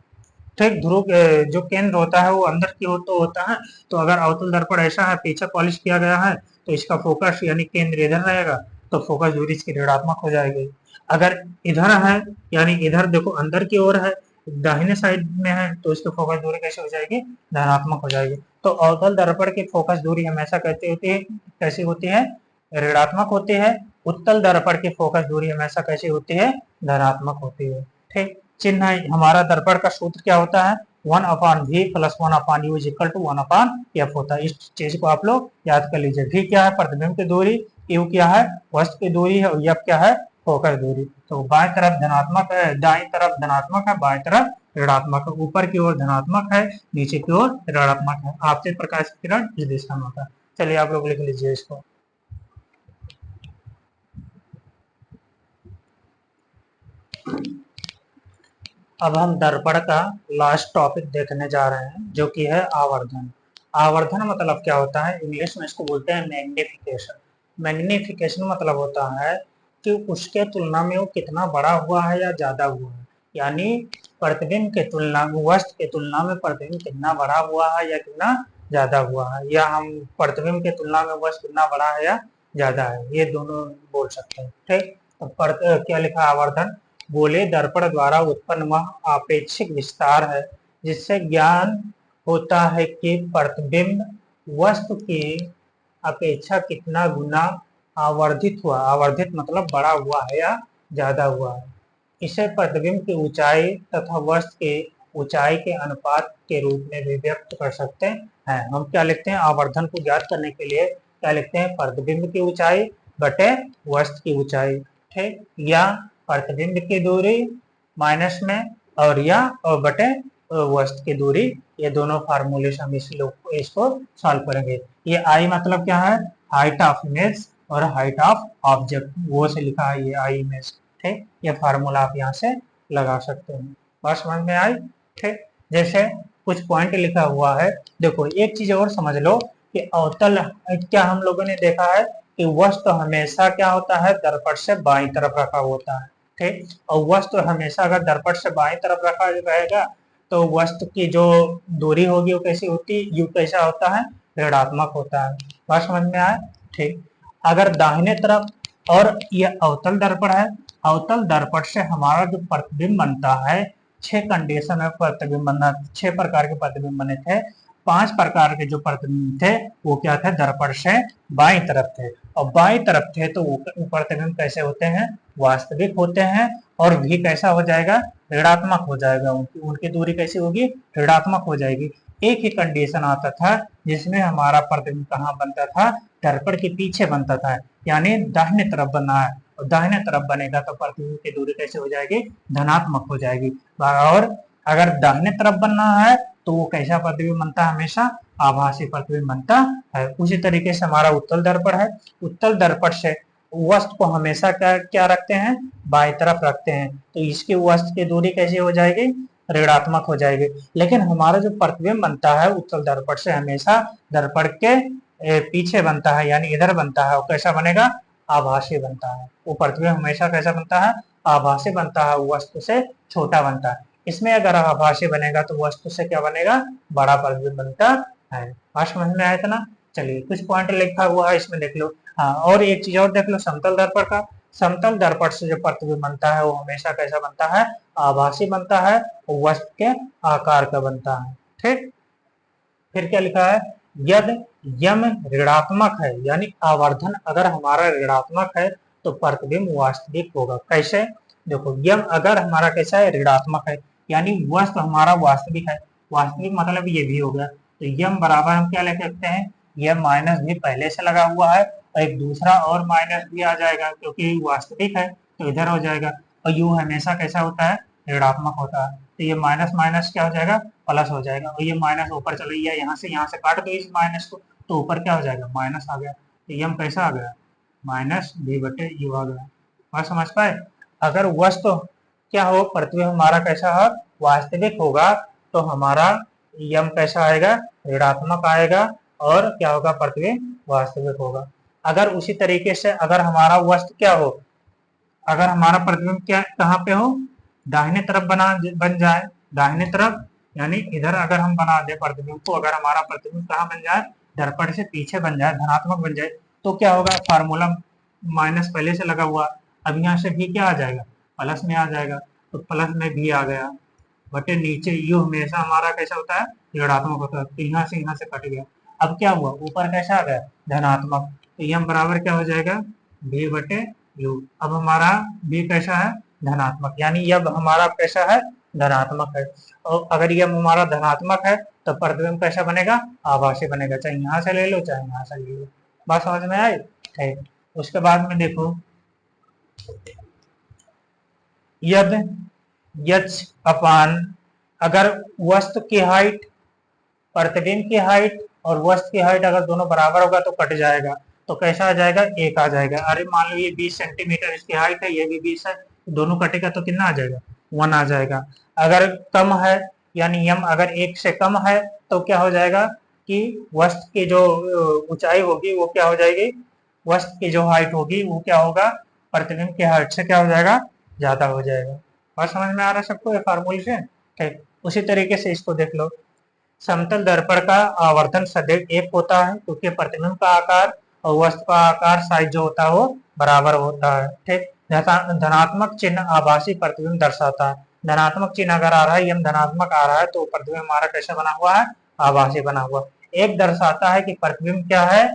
ठीक, ध्रुव जो केंद्र होता है वो अंदर की ओर तो होता है। तो अगर अवतल दर्पण ऐसा है, पीछे पॉलिश किया गया है, तो इसका फोकस यानी केंद्र इधर रहेगा, तो फोकस दूरी इसकी ऋणात्मक हो जाएगी। अगर इधर है, यानी इधर देखो अंदर की ओर है, दाहिने साइड में है, तो इसकी फोकस दूरी कैसे हो जाएगी, धनात्मक हो जाएगी। तो अवतल दर्पण की फोकस दूरी हमेशा कैसी होती है, कैसी होती है, ऋणात्मक होती है। उत्तल दर्पण की फोकस दूरी हमेशा कैसी होती है, धनात्मक होती है। ठीक, चिन्ह है हमारा दर्पण का सूत्र क्या होता है, 1/v plus 1/u is equal to 1/f होता है। इस चीज को आप लोग याद कर लीजिए। v क्या है, प्रतिबिंब की दूरी, u क्या है, वस्तु की दूरी है, और f क्या है, फोकस दूरी। तो बाएं तरफ धनात्मक है, दाएं तरफ धनात्मक है, बाएं तरफ ऋणात्मक है। ऊपर की ओर धनात्मक है, नीचे की ओर ऋणात्मक है। आपसे प्रकाश की किरण इस दिशा में होता है। चलिए आप लोग लिख लीजिए इसको। अब हम दर्पण का लास्ट टॉपिक देखने जा रहे हैं, जो कि है आवर्धन। आवर्धन मतलब क्या होता है, इंग्लिश में इसको बोलते हैं मैग्निफिकेशन। मैग्निफिकेशन मतलब होता है कि उसके तुलना में वो कितना बड़ा हुआ है या ज्यादा हुआ है। यानी प्रतिबिंब के तुलना में, वस्तु के तुलना में प्रतिबिंब कितना बड़ा हुआ है या कितना ज्यादा हुआ है, या हम प्रतिबिंब के तुलना में वस्तु कितना बड़ा है या ज्यादा है, ये दोनों बोल सकते हैं। ठीक, तो क्या लिखा, आवर्धन गोले दर्पण द्वारा उत्पन्न वह आपेक्षिक विस्तार है जिससे ज्ञान होता है कि प्रतिबिंब वस्तु की अपेक्षा कितना गुना आवर्धित हुआ। आवर्धित मतलब बड़ा हुआ है या ज्यादा हुआ है। इसे प्रतिबिंब की ऊंचाई तथा वस्तु के ऊंचाई के अनुपात के रूप में भी व्यक्त कर सकते हैं। हम क्या लिखते हैं, आवर्धन को ज्ञात करने के लिए क्या लिखते हैं, प्रतिबिंब की ऊंचाई बटे वस्तु की ऊंचाई। ठीक, या प्रतिबिंब की दूरी माइनस में, और या और बटे वस्तु की दूरी, ये दोनों फार्मूले से हम इसको सॉल्व करेंगे। ये आई मतलब क्या है, हाइट ऑफ इमेज, और हाइट ऑफ ऑब्जेक्ट, वो से लिखा है ये आई इमेज। ठीक, ये फार्मूला आप यहाँ से लगा सकते हैं। बात समझ में आई। ठीक, जैसे कुछ पॉइंट लिखा हुआ है, देखो एक चीज और समझ लो कि अवतल, क्या हम लोगों ने देखा है कि वस्तु हमेशा क्या होता है, दर्पण से बाईं तरफ रखा होता है। ठीक, और वस्तु हमेशा अगर दर्पण से बाईं तरफ रखा रहेगा तो वस्तु की जो दूरी होगी वो कैसी होती है, यू कैसा होता है, ऋणात्मक होता है। बात समझ में आया। ठीक, अगर दाहिने तरफ, और यह अवतल दर्पण है, अवतल दर्पण से हमारा जो प्रतिबिंब बनता है, 6 कंडीशन में प्रतिबिंब बना, 6 प्रकार के प्रतिबिंब बने थे। 5 प्रकार के जो प्रतिबिंब थे वो क्या थे, दर्पण से बाईं तरफ थे, और बाईं तरफ थे तो वो प्रतिबिंब कैसे होते हैं, वास्तविक होते हैं। और भी कैसा हो जाएगा, ऋणात्मक हो जाएगा, उनकी दूरी कैसी होगी, ऋणात्मक हो जाएगी। एक ही कंडीशन आता था जिसमें हमारा प्रतिबिंब कहाँ बनता था, दर्पण के पीछे बनता था, यानी दाहिने तरफ बनना है, और दाहिने तरफ बनेगा तो प्रतिबिंब की दूरी कैसे हो जाएगी, धनात्मक हो जाएगी। और अगर दाहिने तरफ बनना है तो वो कैसा प्रतिबिंब बनता है, हमेशा आभासी प्रतिबिंब बनता है। उसी तरीके से हमारा उत्तल दर्पण है, उत्तल दर्पण से वस्तु को हमेशा क्या क्या रखते हैं, बाईं तरफ रखते हैं, तो इसकी वस्तु की दूरी कैसी हो जाएगी, ऋणात्मक हो जाएगी। लेकिन हमारा जो प्रतिबिंब बनता है उत्तल दर्पण से हमेशा दर्पण के पीछे बनता है, यानी इधर बनता है, और कैसा बनेगा, आभासी बनता है। वो प्रतिबिंब हमेशा कैसा बनता है, आभासी बनता है, वस्तु से छोटा बनता है। इसमें अगर आभासी बनेगा तो वस्तु से क्या बनेगा, बड़ा प्रतिबिंब बनता है। बात समझ में आया था ना। चलिए कुछ पॉइंट लिखा हुआ है इसमें देख लो। हाँ, और एक चीज और देख लो, समतल दर्पण का। समतल दर्पण से जो प्रतिबिंब बनता है वो हमेशा कैसा बनता है, आभासी बनता है, वस्तु के आकार का बनता है। ठीक, फिर क्या लिखा है, यदि यम ऋणात्मक है, यानी आवर्धन अगर हमारा ऋणात्मक है तो प्रतिबिंब वास्तविक होगा। कैसे, देखो यम अगर हमारा कैसा है, ऋणात्मक है, यानी वस्तु हमारा वास्तविक है। वास्तविक मतलब ये भी हो गया, तो यम बराबर हम क्या लिख सकते हैं, यम माइनस भी पहले से लगा हुआ है और एक दूसरा और माइनस भी आ जाएगा क्योंकि वास्तविक है तो इधर हो जाएगा। और यू हमेशा कैसा होता है, ऋणात्मक होता है, तो ये माइनस माइनस क्या हो जाएगा, प्लस हो जाएगा। और ये माइनस ऊपर चला गया, यहाँ से काट दो इस माइनस को, तो ऊपर क्या हो जाएगा, माइनस आ गया। तो यम कैसा आ गया, माइनस बी बटे यू आ गया। बात समझ पाए। अगर वस्तु क्या हो, प्रतिबिंब हमारा कैसा है, वास्तविक होगा, तो हमारा यम कैसा आएगा, ऋणात्मक आएगा, और क्या होगा, प्रतिबिंब वास्तविक होगा। अगर उसी तरीके से अगर हमारा वस्तु क्या हो, अगर हमारा प्रतिबिंब क्या कहाँ पे हो, दाहिने तरफ बन जाए, दाहिने तरफ यानी इधर अगर हम बना दे प्रतिबिंब को, अगर हमारा प्रतिबिंब कहाँ बन जाए, दर्पण से पीछे बन जाए, धनात्मक बन जाए, तो क्या होगा, फार्मूला माइनस पहले से लगा हुआ, अब यहाँ से भी क्या आ जाएगा, प्लस में आ जाएगा, तो प्लस में भी आ गया, बटे नीचे यू हमेशा हमारा कैसा होता है, ऋणात्मक होता है, तो यहाँ से कट गया। अब क्या हुआ, ऊपर कैसा आ गया, धनात्मक, तो यम बराबर क्या हो जाएगा, भी बटे यू। अब हमारा भी कैसा है, धनात्मक, यानी अब हमारा कैसा है, धनात्मक है। और अगर यह हमारा धनात्मक है तो प्रतिबिंब कैसा बनेगा, आभासी बनेगा, चाहे यहाँ से ले लो चाहे यहाँ से ले लो। बात समझ में आई, ठीक। उसके बाद में देखो, यद यच अपान, अगर वस्तु की हाइट, प्रतिबिंब की हाइट और वस्तु की हाइट अगर दोनों बराबर होगा तो कट जाएगा, तो कैसा आ जाएगा, एक आ जाएगा। अरे मान लो ये 20 सेंटीमीटर इसकी हाइट है, ये भी 20 है, दोनों कटेगा तो कितना आ जाएगा, 1 आ जाएगा। अगर कम है, यानी यम अगर 1 से कम है, तो क्या हो जाएगा कि वस्तु की जो ऊंचाई होगी वो क्या हो जाएगी, वस्तु की जो हाइट होगी वो क्या होगा, प्रतिबिंब की हाइट से क्या हो जाएगा, ज्यादा हो जाएगा। बात समझ में आ रहा है सबको, ये फार्मूले से, ठीक। उसी तरीके से इसको देख लो, समतल दर्पण का आवर्धन सदैव एक होता है क्योंकि प्रतिबिंब का आकार और वस्तु का आकार साइज जो होता है वो बराबर होता है, ठीक। धनात्मक चिन्ह आभासी प्रतिबिंब दर्शाता है, धनात्मक चिन्ह अगर आ रहा है, यम धनात्मक आ रहा है, तो प्रतिबिंब हमारा कैसा बना हुआ है, आभासी बना हुआ। एक दर्शाता है कि प्रतिबिंब क्या है,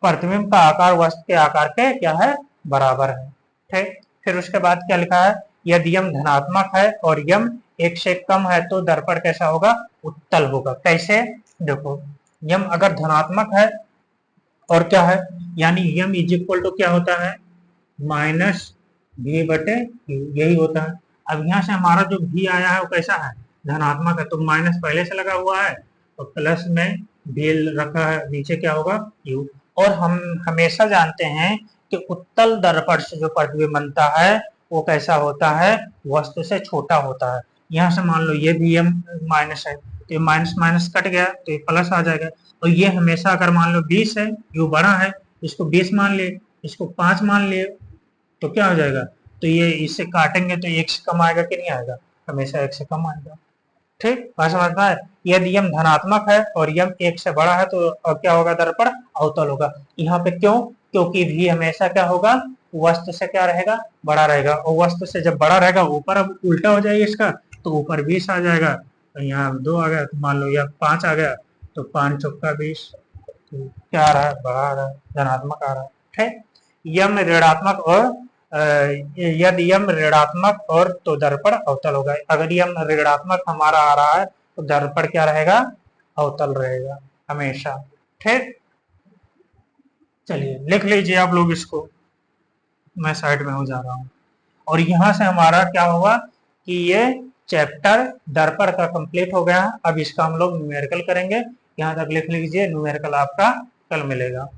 प्रतिबिंब का आकार वस्तु के आकार के क्या है, बराबर है, ठीक। फिर उसके बाद क्या लिखा है, यदि यम धनात्मक है और यम 1 से कम है तो दर्पण कैसा होगा, उत्तल होगा। कैसे, देखो, यम अगर धनात्मक है और क्या है, यानी यम इज इक्वल टू क्या होता है, माइनस भी बटे यू, यही होता है। अब यहाँ से हमारा जो भी आया है वो कैसा है, धनात्मक है, तो माइनस पहले से लगा हुआ है और प्लस में भी रखा है, नीचे क्या होगा, यू। और हम हमेशा जानते हैं कि उत्तल दर्पण से जो प्रतिबिंब बनता है वो कैसा होता है, वस्तु से छोटा होता है। यहाँ से मान लो ये भी यम माइनस है, तो ये माइनस माइनस कट गया तो ये प्लस आ जाएगा। और ये हमेशा अगर मान लो 20 है, यू बड़ा है, इसको 20 मान लिए, इसको 5 मान लिए, तो क्या हो जाएगा, तो ये इससे काटेंगे तो 1 से कम आएगा कि नहीं आएगा, हमेशा 1 से कम आएगा, ठीक। बात समझ में आए। यदि यम धनात्मक है और यम 1 से बड़ा है तो क्या होगा, दर्पण अवतल होगा। यहाँ पे क्यों, क्योंकि भी हमेशा क्या होगा, वस्तु से क्या रहेगा, बड़ा रहेगा, और वस्तु से जब बड़ा रहेगा ऊपर अब उल्टा हो जाएगा इसका, तो ऊपर 20 आ जाएगा, तो यहाँ 2 आ गया, तो मान लो यह 5 आ गया, तो 5 चौका 20, तो क्या आ रहा है, बड़ा आ रहा है, धनात्मक आ रहा है, ठीक। यम ऋणात्मक और यदि यम ऋणात्मक और तो दर्पण अवतल होगा। अगर यम ऋणात्मक हमारा आ रहा है तो दर्पण क्या रहेगा, अवतल रहेगा हमेशा, ठीक। चलिए लिख लीजिए आप लोग इसको, मैं साइड में हो जा रहा हूँ। और यहाँ से हमारा क्या होगा कि ये चैप्टर दर्पण का कंप्लीट हो गया। अब इसका हम लोग न्यूमेरिकल करेंगे, यहाँ तक लिख लीजिए, न्यूमेरिकल आपका कल मिलेगा।